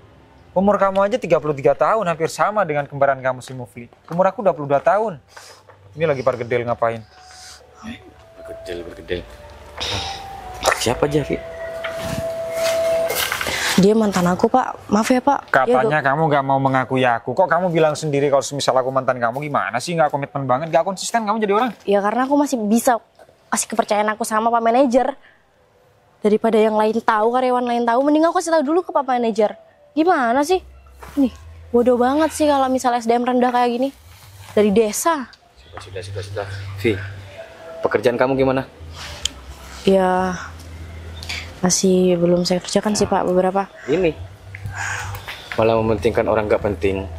Umur kamu aja 33 tahun, hampir sama dengan kembaran kamu si Mufli. Umur aku 22 tahun. Ini lagi pargedel ngapain? Bergedel. Siapa aja, Vi? Dia mantan aku, Pak. Maaf ya, Pak. Katanya kamu gak mau mengakui aku. Kok kamu bilang sendiri kalau semisal aku mantan kamu, gimana sih? Gak komitmen banget, gak konsisten kamu jadi orang. Ya karena aku masih bisa kasih kepercayaan aku sama Pak Manajer. Daripada yang lain tahu, karyawan lain tahu, mending aku kasih tahu dulu ke Pak Manajer. Gimana sih? Nih, bodoh banget sih kalau misalnya SDM rendah kayak gini. Dari desa. Sudah. Vi, pekerjaan kamu gimana? Ya, masih belum saya kerjakan sih, Pak, beberapa. Ini malah mementingkan orang nggak penting.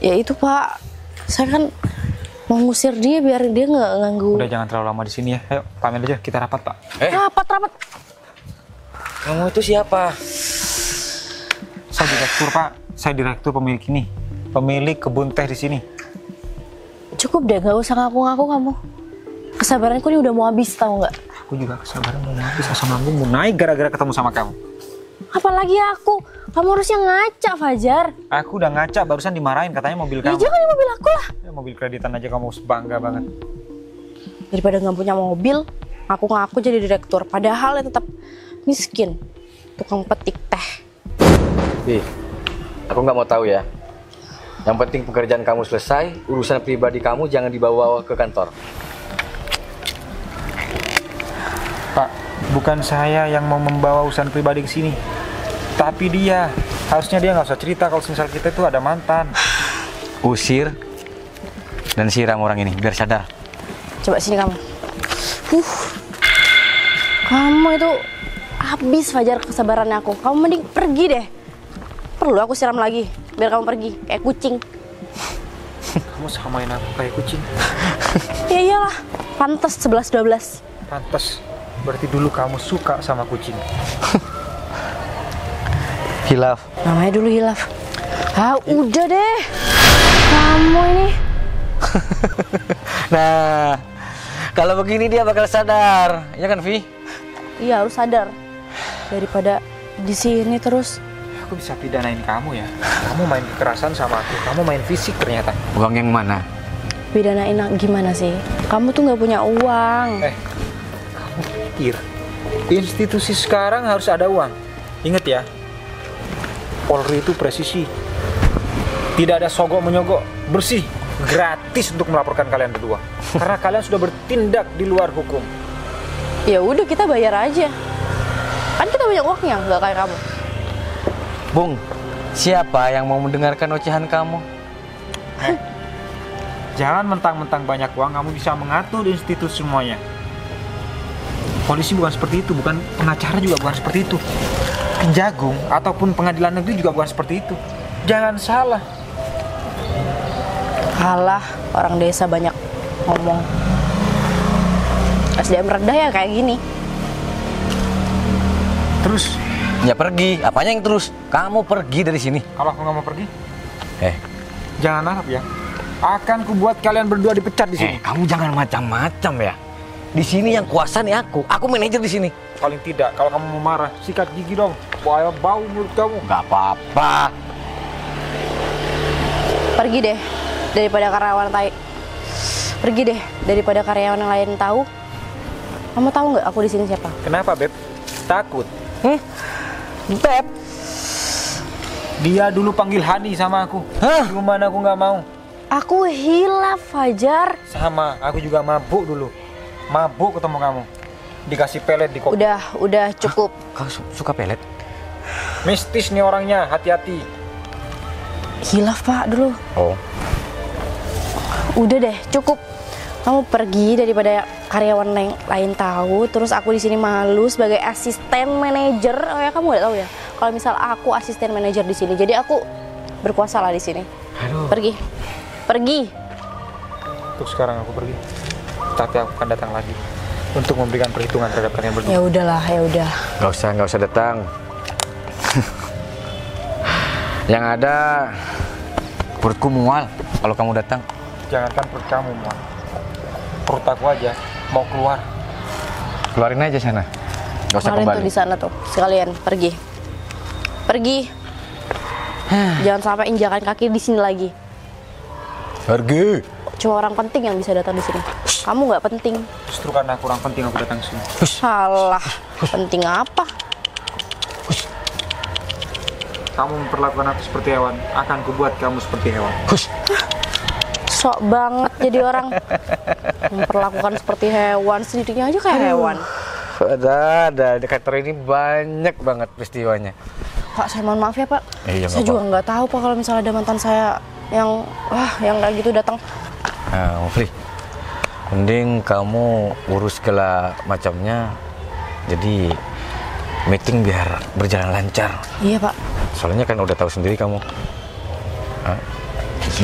Ya itu, Pak. Saya kan mau ngusir dia biar dia nggak ganggu. Udah jangan terlalu lama di sini ya. Ayo, Pak Manajer, kita rapat, Pak. Rapat. Kamu itu siapa? Saya direktur, Pak. Saya direktur pemilik ini. Pemilik kebun teh di sini. Cukup deh, nggak usah ngaku-ngaku kamu. Kesabaranku ini udah mau habis, tahu nggak? Aku juga kesabaran mau habis, asam lambung mau naik gara-gara ketemu sama kamu. Apalagi aku. Kamu harusnya ngaca, Fajar. Aku udah ngaca, barusan dimarahin katanya mobil Ya kamu. jangan di mobil aku lah. Ya, mobil kreditan aja kamu bangga banget. Daripada nggak punya mobil, aku ngaku jadi direktur. Padahal ya tetap miskin. Tukang petik teh. Vi, aku nggak mau tahu ya. Yang penting pekerjaan kamu selesai, urusan pribadi kamu jangan dibawa ke kantor. Pak, bukan saya yang mau membawa urusan pribadi ke sini. Tapi dia, harusnya dia nggak usah cerita kalau misal kita itu ada mantan. Usir dan siram orang ini biar sadar. Coba sini kamu. Kamu itu habis Fajar kesabarannya aku. Kamu mending pergi deh. Perlu aku siram lagi biar kamu pergi kayak kucing. Kamu samain aku kayak kucing. Ya iyalah, pantas 11-12. Pantes. Berarti dulu kamu suka sama kucing. Hilaf. Namanya dulu hilaf. Ah, udah deh. Kamu ini. Nah, kalau begini dia bakal sadar, ya kan, Vi? Iya, harus sadar. Daripada di sini terus. Aku bisa pidanain kamu ya. Kamu main kekerasan sama aku. Kamu main fisik ternyata. Uang yang mana? Pidanain gimana sih? Kamu tuh nggak punya uang. Kamu pikir institusi sekarang harus ada uang? Ingat ya, Polri itu presisi. Tidak ada sogok menyogok, bersih, gratis untuk melaporkan kalian berdua. Karena kalian sudah bertindak di luar hukum. Ya udah kita bayar aja. Kan kita banyak uangnya, nggak kayak kamu. Bung, siapa yang mau mendengarkan ocehan kamu? Jangan mentang-mentang banyak uang kamu bisa mengatur institusi semuanya. Polisi bukan seperti itu, bukan pengacara juga bukan seperti itu. Kejagung ataupun pengadilan negeri juga bukan seperti itu. Jangan salah. Kalah, orang desa banyak ngomong. SDM rendah ya kayak gini. Terus, Ya pergi, apanya yang terus? Kamu pergi dari sini. kalau aku nggak mau pergi, Jangan harap ya. Akan kubuat kalian berdua dipecat di sini. kamu jangan macam-macam ya. Di sini yang kuasa nih aku manajer di sini. Paling tidak, kalau kamu mau marah, sikat gigi dong. Wah, bau mulut kamu. Gak apa-apa. Pergi deh daripada karyawan Pergi deh daripada karyawan yang lain tahu. Kamu tahu nggak aku di sini siapa? Kenapa, Beb? Takut? Beb. Dia dulu panggil Hani sama aku. Hah? Cuman aku nggak mau. Aku hilaf, Fajar. Sama, aku juga mabuk dulu. Mabuk ketemu kamu. Dikasih pelet di kopi. Udah cukup. Kau suka pelet? Mistis nih orangnya, hati-hati. Hilaf Pak dulu. Oh. Udah deh, cukup. Kamu pergi daripada karyawan lain tahu. Terus aku di sini malu sebagai asisten manajer. Oh ya kamu nggak tahu ya? Kalau misal aku asisten manajer di sini, jadi aku berkuasa lah di sini. Aduh. Pergi. Untuk sekarang aku pergi. Tapi aku akan datang lagi untuk memberikan perhitungan terhadap kalian berdua. Ya udahlah, ya udah. Nggak usah datang. Yang ada perutku mual kalau kamu datang. Jangankan perut kamu, Muan. Perut aku aja mau keluar. Keluarin aja sana. Nggak usah Kemarin kembali. tuh di sana tuh, sekalian pergi. Jangan sampai injakan kaki di sini lagi. Pergi. Cuma orang penting yang bisa datang di sini. Kamu nggak penting. Justru karena kurang penting aku datang ke sini. Salah. Penting apa? Kamu memperlakukan aku seperti hewan, akan kubuat kamu seperti hewan. Hush. Sok banget jadi orang. Memperlakukan seperti hewan, sendirinya aja kayak hewan. Ada kantor ini banyak banget peristiwanya. Pak, saya mohon maaf ya Pak. Iya, Saya nggak juga nggak tahu Pak kalau misalnya ada mantan saya yang kayak gitu datang. Nah, Fri, mending kamu urus segala macamnya. Jadi meeting biar berjalan lancar. Iya Pak. Soalnya kan udah tahu sendiri kamu.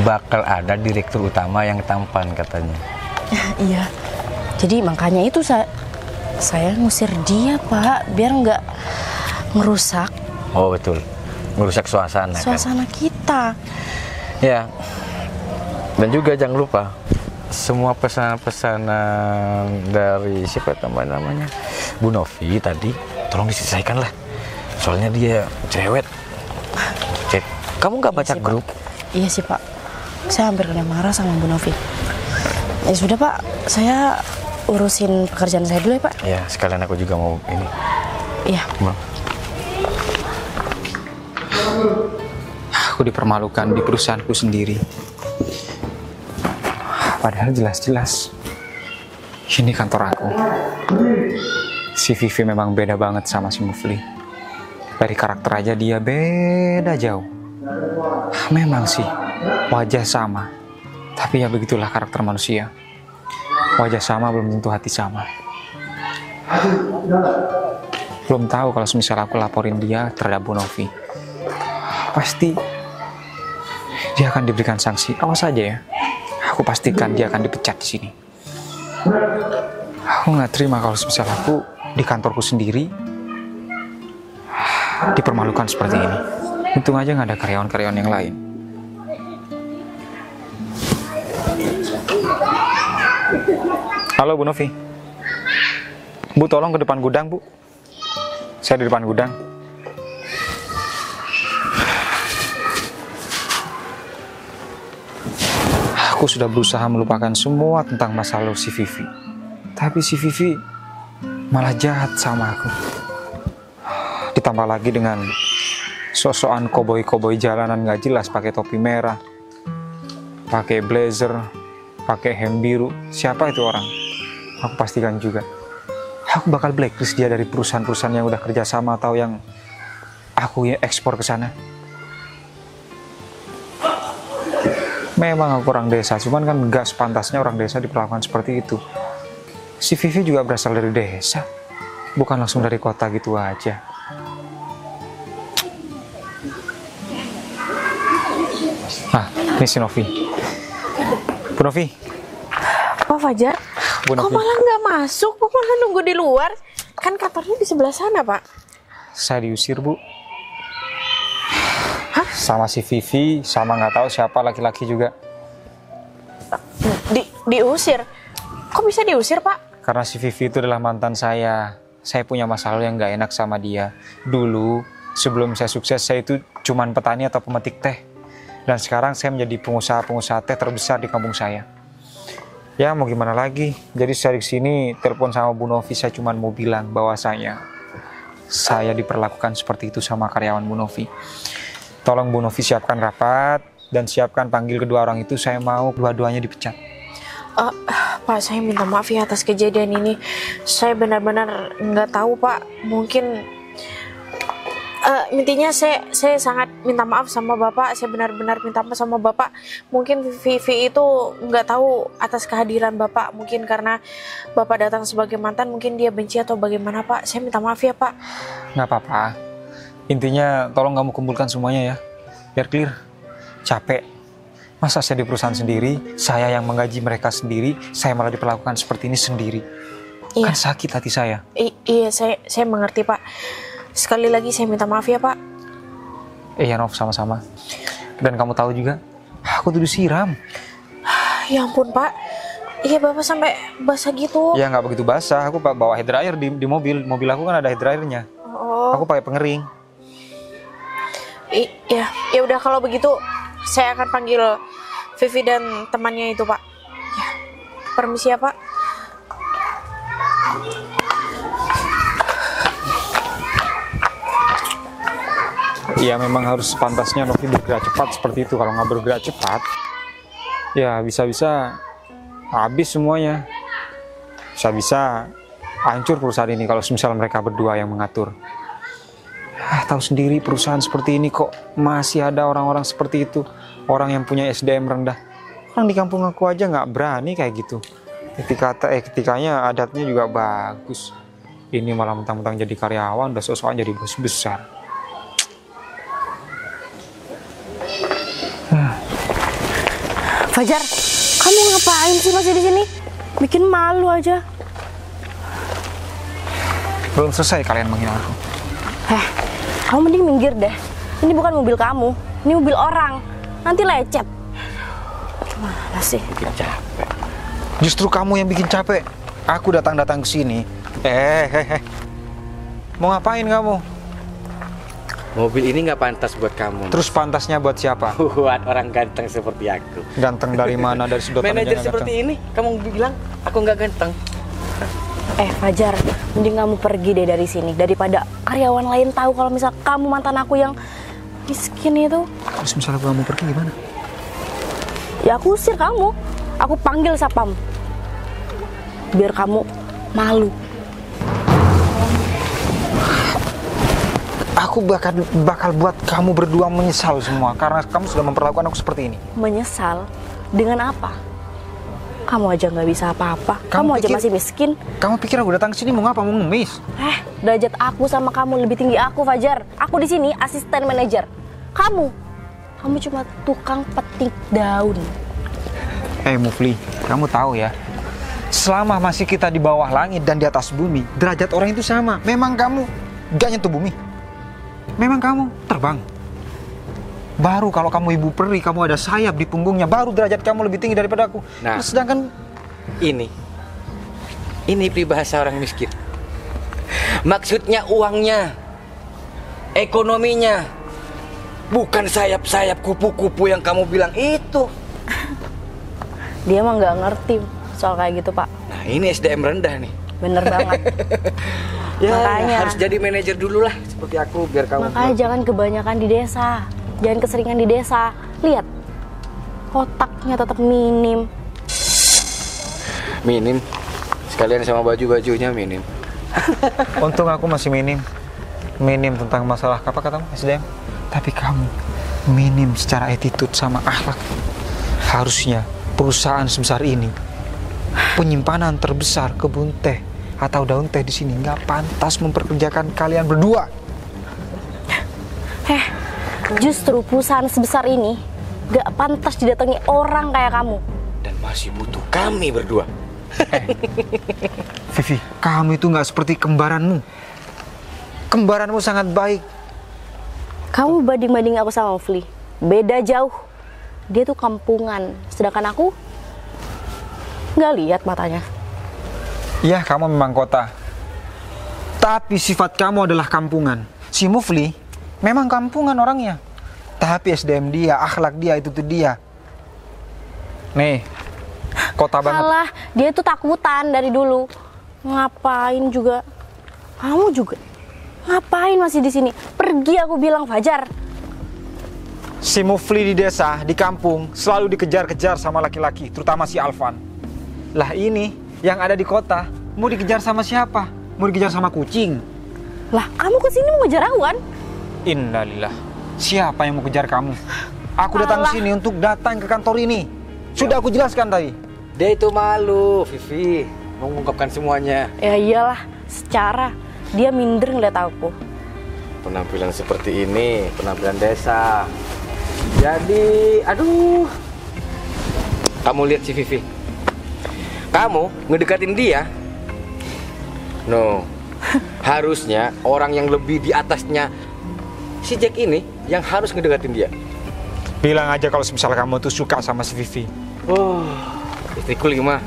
Bakal ada direktur utama yang tampan katanya. Iya. Jadi makanya itu saya ngusir dia Pak, biar nggak merusak Oh betul, merusak suasana. suasana kita. Ya. Dan juga jangan lupa semua pesanan-pesanan dari siapa namanya Bu Novi tadi tolong diselesaikan lah. Soalnya dia cerewet. Kamu nggak baca sih, grup? Pak. Iya sih Pak. Saya hampir kena marah sama Bu Novi. Ya sudah Pak, saya urusin pekerjaan saya dulu ya Pak. Ya sekalian aku juga mau ini. Iya. Aku Aku dipermalukan di perusahaanku sendiri. Padahal jelas-jelas ini kantor aku. Si Vivi memang beda banget sama si Mufli. Dari karakter aja dia beda jauh. Memang sih wajah sama, tapi ya begitulah karakter manusia. Wajah sama belum tentu hati sama. Belum tahu kalau semisal aku laporin dia terhadap Bu Novi, pasti dia akan diberikan sanksi. Awas saja ya. Aku pastikan dia akan dipecat di sini. Aku nggak terima kalau semisal aku di kantorku sendiri dipermalukan seperti ini. Untung aja nggak ada karyawan-karyawan yang lain. Halo Bu Novi. Bu, tolong ke depan gudang, Bu. Saya di depan gudang. Aku sudah berusaha melupakan semua tentang masa lalu si Vivi. Tapi si Vivi malah jahat sama aku. Ditambah lagi dengan sosokan koboi-koboi jalanan gak jelas, pakai topi merah, pakai blazer, pakai hem biru. Siapa itu orang? Aku pastikan juga. Aku bakal blacklist dia dari perusahaan-perusahaan yang udah kerjasama atau yang aku ekspor ke sana. Memang aku orang desa, cuman kan gak sepantasnya orang desa diperlakukan seperti itu. Si Vivi juga berasal dari desa, bukan langsung dari kota gitu aja. Nah, ini si Novi. Bu Novi. Pak Fajar, Bu kok Novi. malah nggak masuk? Kok malah nunggu di luar? Kan kantornya di sebelah sana, Pak. Saya diusir, Bu. Sama si Vivi, sama nggak tahu siapa laki-laki juga. Diusir? Kok bisa diusir, Pak? Karena si Vivi itu adalah mantan saya. Saya punya masalah yang nggak enak sama dia. Dulu, sebelum saya sukses, saya itu cuman petani atau pemetik teh. Dan sekarang saya menjadi pengusaha teh terbesar di kampung saya. Ya mau gimana lagi. Jadi saya di sini telepon sama Bu Novi, saya cuman mau bilang bahwasanya saya diperlakukan seperti itu sama karyawan Bu Novi. Tolong Bu Novi siapkan rapat dan siapkan panggil kedua orang itu. Saya mau dua-duanya dipecat. Pak, saya minta maaf ya atas kejadian ini. Saya benar-benar nggak tahu, Pak. Mungkin intinya saya sangat minta maaf sama Bapak. Saya benar-benar minta maaf sama Bapak. Mungkin Vivi itu nggak tahu atas kehadiran Bapak. Mungkin karena Bapak datang sebagai mantan, mungkin dia benci atau bagaimana, Pak. Saya minta maaf ya, Pak. Nggak apa-apa. Intinya tolong kamu kumpulkan semuanya ya, biar clear. Capek. Masa saya di perusahaan sendiri, saya yang menggaji mereka sendiri, saya malah diperlakukan seperti ini sendiri. Iya. Kan sakit hati saya. Iya, saya mengerti, Pak. Sekali lagi saya minta maaf ya, Pak. Iya, Nov, sama-sama. Dan kamu tahu juga, aku tuh disiram. Ya ampun, Pak. Iya, Bapak sampai basah gitu. Ya nggak begitu basah, aku bawa hair dryer di mobil. Mobil aku kan ada hair dryernya. Oh. Aku pakai pengering. Iya, ya udah kalau begitu saya akan panggil Vivi dan temannya itu, Pak. Ya, permisi ya, Pak. Iya, memang harus sepantasnya Novi bergerak cepat seperti itu. Kalau nggak bergerak cepat, ya bisa-bisa habis semuanya. Bisa-bisa hancur perusahaan ini kalau misal mereka berdua yang mengatur. Tahu sendiri perusahaan seperti ini kok masih ada orang-orang seperti itu. Orang yang punya SDM rendah. Orang di kampung aku aja nggak berani kayak gitu. Ketikanya adatnya juga bagus. Ini malah mentang-mentang jadi karyawan, udah sosokan jadi bos besar. Fajar, kamu ngapain sih masih di sini? Bikin malu aja. Belum selesai kalian menghina aku. Kamu mending minggir deh. Ini bukan mobil kamu, ini mobil orang. Nanti lecet. Gimana sih? Bikin capek. Justru kamu yang bikin capek. Aku datang ke sini. Mau ngapain kamu? Mobil ini nggak pantas buat kamu. Terus pantasnya buat siapa? Buat orang ganteng seperti aku. Ganteng dari mana? Dari sedotan aja Manajer nggak seperti ganteng. ini, kamu bilang aku nggak ganteng. Fajar, mending kamu pergi deh dari sini daripada karyawan lain tahu kalau misal kamu mantan aku yang miskin itu. Kalau misalnya aku mau pergi gimana? Ya aku usir kamu. Aku panggil sapam. Biar kamu malu. Aku bakal buat kamu berdua menyesal semua karena kamu sudah memperlakukan aku seperti ini. Menyesal? Dengan apa? Kamu aja nggak bisa apa-apa. Kamu aja masih miskin. Kamu pikir aku datang ke sini mau ngapa? Mau ngemis? Derajat aku sama kamu lebih tinggi aku, Fajar. Aku di sini asisten manajer. Kamu cuma tukang petik daun. Mufli, kamu tahu ya, selama masih kita di bawah langit dan di atas bumi, derajat orang itu sama. Memang kamu gak nyentuh bumi. Memang kamu terbang. Baru kalau kamu ibu peri, kamu ada sayap di punggungnya, baru derajat kamu lebih tinggi daripada aku. Nah, sedangkan ini peribahasa orang miskin. Maksudnya uangnya, ekonominya, bukan sayap-sayap kupu-kupu yang kamu bilang itu. Dia mah nggak ngerti soal kayak gitu, Pak. Nah, ini SDM rendah nih. Bener banget. Makanya harus jadi manajer dulu lah seperti aku biar kamu. Makanya jangan kebanyakan di desa, jangan keseringan di desa. Lihat, otaknya tetap minim. Minim, sekalian sama baju-bajunya minim. untung aku masih minim tentang masalah apa katamu SDM. Tapi kamu minim secara attitude sama akhlak. Harusnya perusahaan sebesar ini, penyimpanan terbesar kebun teh atau daun teh di sini nggak pantas memperkerjakan kalian berdua. Justru perusahaan sebesar ini nggak pantas didatangi orang kayak kamu. Dan masih butuh kami berdua. Vivi, kamu itu nggak seperti kembaranmu. Kembaranmu sangat baik. Kamu banding-banding aku sama Mufli. Beda jauh. Dia tuh kampungan, sedangkan aku nggak lihat matanya. Ya, kamu memang kota. Tapi sifat kamu adalah kampungan. Si Mufli memang kampungan orangnya. Tapi SDM dia, akhlak dia, itu tuh dia. Nih, kota banget. Salah, dia tuh takutan dari dulu. Ngapain juga? Kamu juga. Ngapain masih di sini? Pergi, aku bilang, Fajar. Si Mufli di desa, di kampung, selalu dikejar-kejar sama laki-laki, terutama si Alvan. Lah ini, yang ada di kota, mau dikejar sama siapa? Mau dikejar sama kucing? Lah, kamu kesini mau ngejar aku kan? Innalillah. Siapa yang mau kejar kamu? Aku datang ke sini untuk datang ke kantor ini. Sudah aku jelaskan tadi. Dia itu malu, Vivi, mengungkapkan semuanya. Ya iyalah, secara dia minder ngeliat aku. Penampilan seperti ini, penampilan desa. Jadi, aduh. Kamu lihat si Vivi. Kamu ngedekatin dia. No. Harusnya orang yang lebih di atasnya si Jack ini yang harus ngedekatin dia. Bilang aja kalau misalnya kamu tuh suka sama si Vivi. Oh, istriku 5.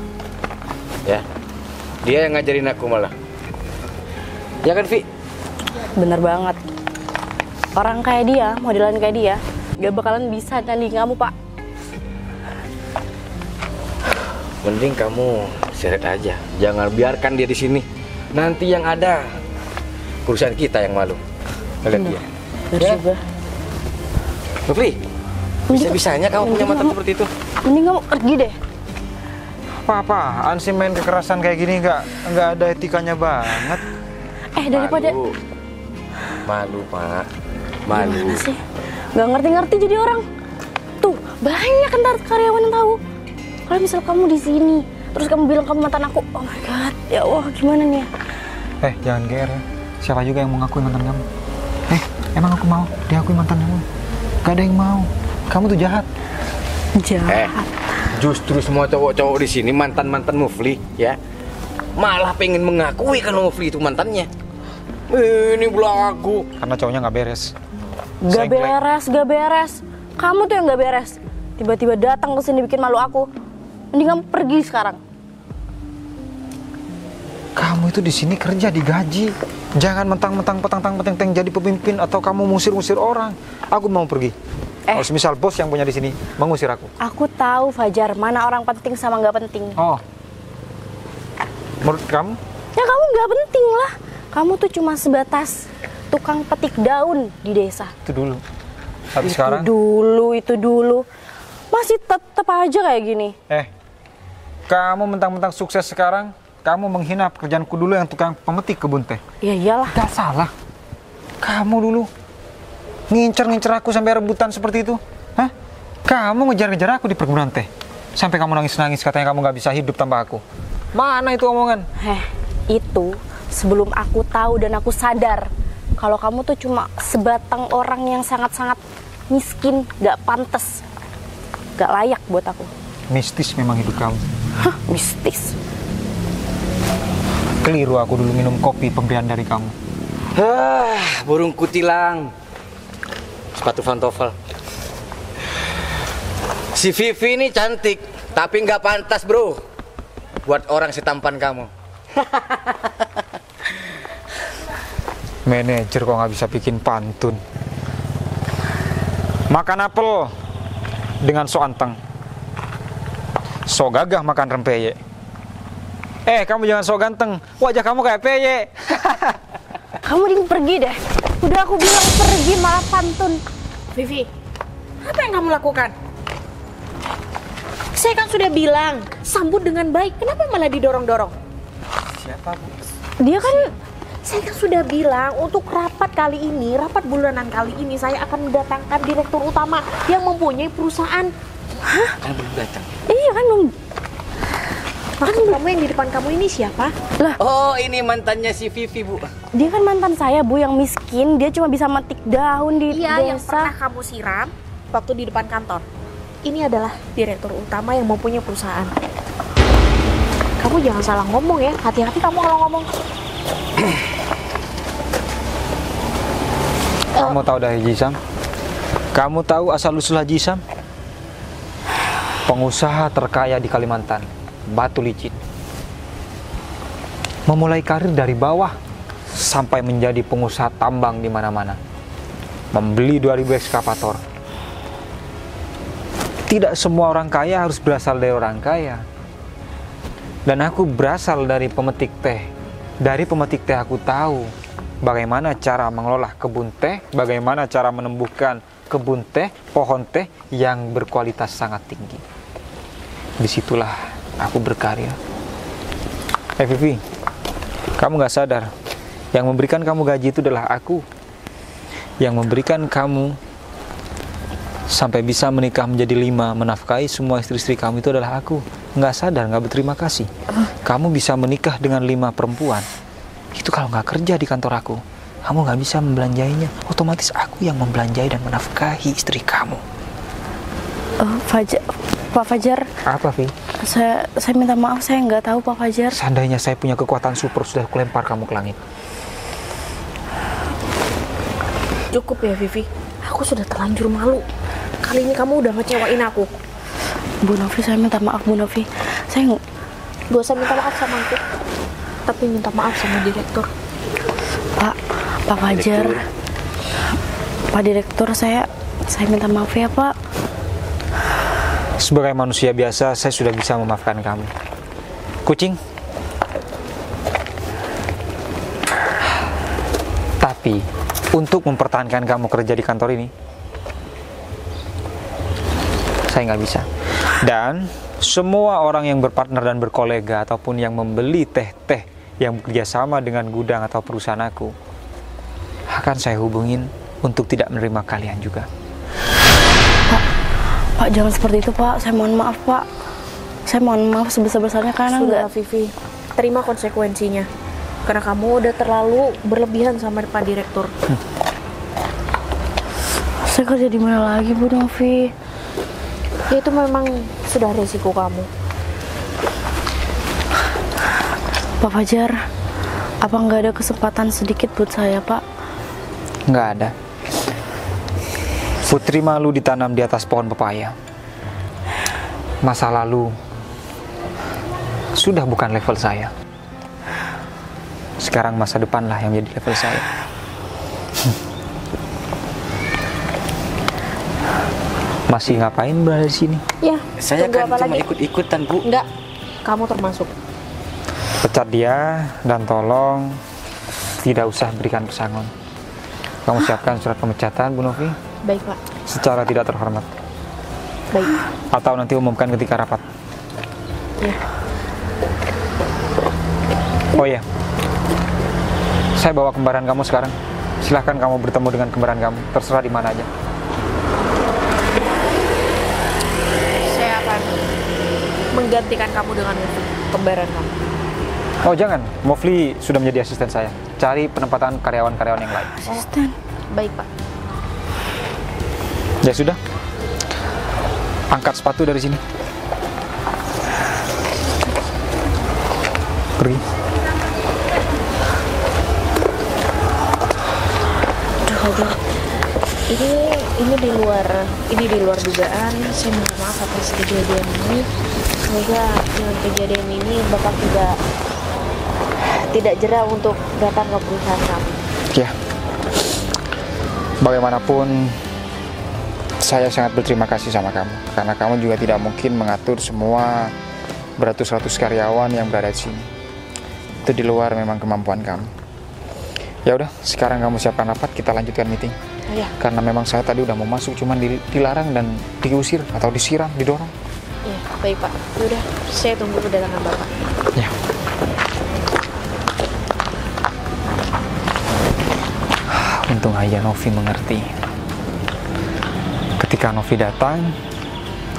Ya. Dia yang ngajarin aku malah. Ya kan, Vi? Bener banget. Orang kayak dia, modelan kayak dia, gak bakalan bisa nanding kamu, Pak. Mending kamu seret aja. Jangan biarkan dia di sini. Nanti yang ada perusahaan kita yang malu. Lihat dia. Bener juga. Nufli, bisa-bisanya kamu punya mantan seperti itu. Mending kamu pergi deh. Apa-apaan sih main kekerasan kayak gini, nggak ada etikanya banget. Daripada Malu, Pak. Malu. gimana sih? Gak ngerti-ngerti jadi orang. Tuh, banyak ntar karyawan yang tahu. Kalau misal kamu di sini, terus kamu bilang kamu mantan aku, oh my god, ya Allah, gimana nih? Jangan GR ya. Siapa juga yang mau ngakui mantan kamu? Emang aku mau diakui mantan kamu? Gak ada yang mau. Kamu tuh jahat. Jahat. Justru semua cowok-cowok di sini mantan-mantan Mufli, ya. Malah pengen mengakui kalau Mufli itu mantannya. Ini belang aku. Karena cowoknya nggak beres. Gak beres. Kamu tuh yang gak beres. Tiba-tiba datang ke sini bikin malu aku. Mending kamu pergi sekarang. Kamu itu di sini kerja digaji. Jangan mentang-mentang petang-petang jadi pemimpin atau kamu musir-musir orang. Aku mau pergi. Kalau misal bos yang punya di sini mengusir aku. Aku tahu, Fajar, mana orang penting sama nggak penting. Oh, menurut kamu? Ya kamu nggak penting lah. Kamu tuh cuma sebatas tukang petik daun di desa. Itu dulu. Tapi sekarang Itu dulu. Masih tetap aja kayak gini. Kamu mentang-mentang sukses sekarang, kamu menghina pekerjaanku dulu yang tukang pemetik kebun teh. Ya iyalah. Gak salah. Kamu dulu ngincer aku sampai rebutan seperti itu. Hah? Kamu ngejar-ngejar aku di perkebunan teh. Sampai kamu nangis-nangis katanya kamu gak bisa hidup tanpa aku. Mana itu omongan? Itu sebelum aku tahu dan aku sadar kalau kamu tuh cuma sebatang orang yang sangat-sangat miskin, gak pantas, gak layak buat aku. Mistis memang hidup kamu. Mistis. Keliru aku dulu minum kopi pemberian dari kamu. Burung kutilang. Sepatu pantofel. Si Vivi ini cantik, tapi nggak pantas bro buat orang setampan kamu. Manajer kok nggak bisa bikin pantun. Makan apel dengan so anteng, so gagah makan rempeyek. Kamu jangan so ganteng, wajah kamu kayak peyek. Kamu mending pergi deh. Udah aku bilang pergi malah pantun. Vivi, apa yang kamu lakukan? Saya kan sudah bilang, sambut dengan baik. Kenapa malah didorong-dorong? Siapa bu? Dia kan, saya kan sudah bilang untuk rapat kali ini, rapat bulanan kali ini saya akan mendatangkan direktur utama yang mempunyai perusahaan. Kan belum datang. Iya kan dong. Maksud kamu yang di depan kamu ini siapa? Lah, Oh, ini mantannya si Vivi bu. dia kan mantan saya bu yang miskin. Dia cuma bisa metik daun di Iya, yang pernah desa. kamu siram waktu di depan kantor. Ini adalah direktur utama yang mempunyai perusahaan. Kamu jangan salah ngomong ya, hati-hati kamu kalau ngomong. Kamu tahu dari Haji Sam? Kamu tahu asal-usul Haji Sam? Pengusaha terkaya di Kalimantan, batu licin. Memulai karir dari bawah sampai menjadi pengusaha tambang di mana-mana. Membeli 2000 ekskavator. Tidak semua orang kaya harus berasal dari orang kaya. Dan aku berasal dari pemetik teh. Dari pemetik teh aku tahu bagaimana cara mengelola kebun teh, bagaimana cara menumbuhkan kebun teh, pohon teh yang berkualitas sangat tinggi. Disitulah aku berkarya. Vivi, kamu gak sadar, yang memberikan kamu gaji itu adalah aku. Yang memberikan kamu sampai bisa menikah menjadi 5, menafkahi semua istri-istri kamu itu adalah aku. Nggak sadar, nggak berterima kasih. Kamu bisa menikah dengan 5 perempuan. Itu kalau nggak kerja di kantor aku, kamu nggak bisa membelanjainya. Otomatis aku yang membelanjai dan menafkahi istri kamu. Pak Fajar. Apa, Vi? Saya minta maaf, saya nggak tahu Pak Fajar. Seandainya saya punya kekuatan super, sudah kulempar kamu ke langit. Cukup ya Vivi, aku sudah terlanjur malu. Kali ini kamu udah ngecewain aku. Bu Novi, saya minta maaf Bu Novi. Saya Gak usah minta maaf sama aku, tapi minta maaf sama direktur. Pak Fajar, Pak Direktur, saya minta maaf ya Pak. Sebagai manusia biasa, saya sudah bisa memaafkan kamu. Kucing. Tapi, untuk mempertahankan kamu kerja di kantor ini, saya nggak bisa. Dan semua orang yang berpartner dan berkolega ataupun yang membeli teh-teh yang bekerja sama dengan gudang atau perusahaan aku, akan saya hubungin untuk tidak menerima kalian juga. Pak, jangan seperti itu Pak. Saya mohon maaf Pak. Saya mohon maaf sebesar-besarnya karena Sudah nggak. Vivi, terima konsekuensinya. Karena kamu udah terlalu berlebihan sama Pak Direktur. Saya kerja di mana lagi Bu Novi? Ya itu memang sudah resiko kamu. Pak Fajar, apa nggak ada kesempatan sedikit buat saya Pak? Nggak ada. Putri malu ditanam di atas pohon pepaya. Masa lalu sudah bukan level saya. Sekarang masa depanlah yang menjadi level saya. Masih ngapain berada di sini? Ya, Saya tunggu kan apa cuma lagi? ikut-ikutan bu. Enggak, kamu termasuk. Pecat dia dan tolong tidak usah berikan pesangon. Kamu siapkan surat pemecatan, Bu Novi. Baik Pak. secara tidak terhormat. Baik. Atau nanti umumkan ketika rapat. Ya. Oh iya, saya bawa kembaran kamu sekarang. Silahkan kamu bertemu dengan kembaran kamu, terserah di mana aja. Saya akan menggantikan kamu dengan kembaran kamu. Oh jangan, Mofli sudah menjadi asisten saya. Cari penempatan karyawan-karyawan yang lain. Asisten. Baik, Pak. Ya sudah, angkat sepatu dari sini. Pergi. Aduh, ini di luar dugaan. Saya minta maaf atas kejadian ini. Semoga dengan kejadian ini Bapak tidak jera untuk datang ke perusahaan kami. Ya, bagaimanapun saya sangat berterima kasih sama kamu, karena kamu juga tidak mungkin mengatur semua beratus-ratus karyawan yang berada di sini. Itu di luar memang kemampuan kamu. Ya udah, sekarang kamu siapkan rapat, kita lanjutkan meeting. Iya. Karena memang saya tadi udah mau masuk, cuman dilarang dan diusir atau disiram, didorong. Iya, baik Pak. Udah, saya tunggu kedatangan Bapak. Ya. Untung aja Novi mengerti. Ketika Novi datang,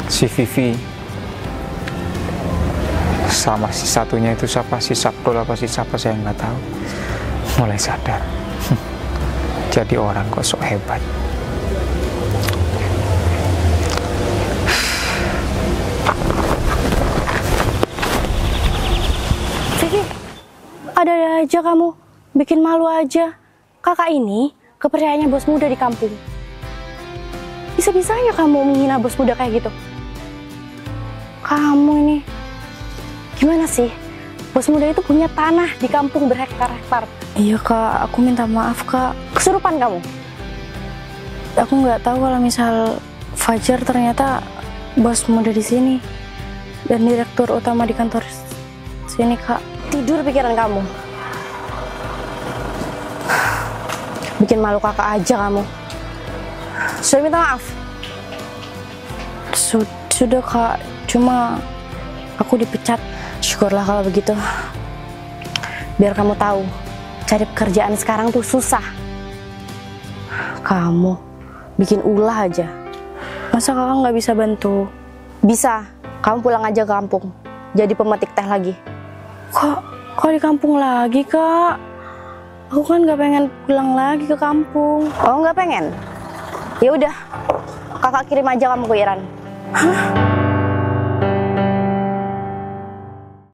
si Vivi sama si satunya itu siapa, si Saprul apa si siapa saya nggak tahu, mulai sadar. Jadi orang kok sok hebat. Vivi, ada aja kamu, bikin malu aja. Kakak ini kepercayaannya bos muda di kampung. Bisa-bisanya kamu menghina bos muda kayak gitu. Kamu ini gimana sih? Bos muda itu punya tanah di kampung berhektar-hektar. Iya kak, aku minta maaf kak. Kesurupan kamu. Aku nggak tahu kalau misal Fajar ternyata bos muda di sini dan direktur utama di kantor sini kak. Tidur pikiran kamu. Bikin malu kakak aja kamu. Sudah minta maaf? Sudah kak, cuma aku dipecat. Syukurlah kalau begitu. Biar kamu tahu, cari pekerjaan sekarang tuh susah. Kamu bikin ulah aja. Masa kakak nggak bisa bantu? Bisa, kamu pulang aja ke kampung. Jadi pemetik teh lagi. Kok di kampung lagi kak? Aku kan nggak pengen pulang lagi ke kampung. Oh nggak pengen? Ya udah, kakak kirim aja kamu ke Iran. Hah?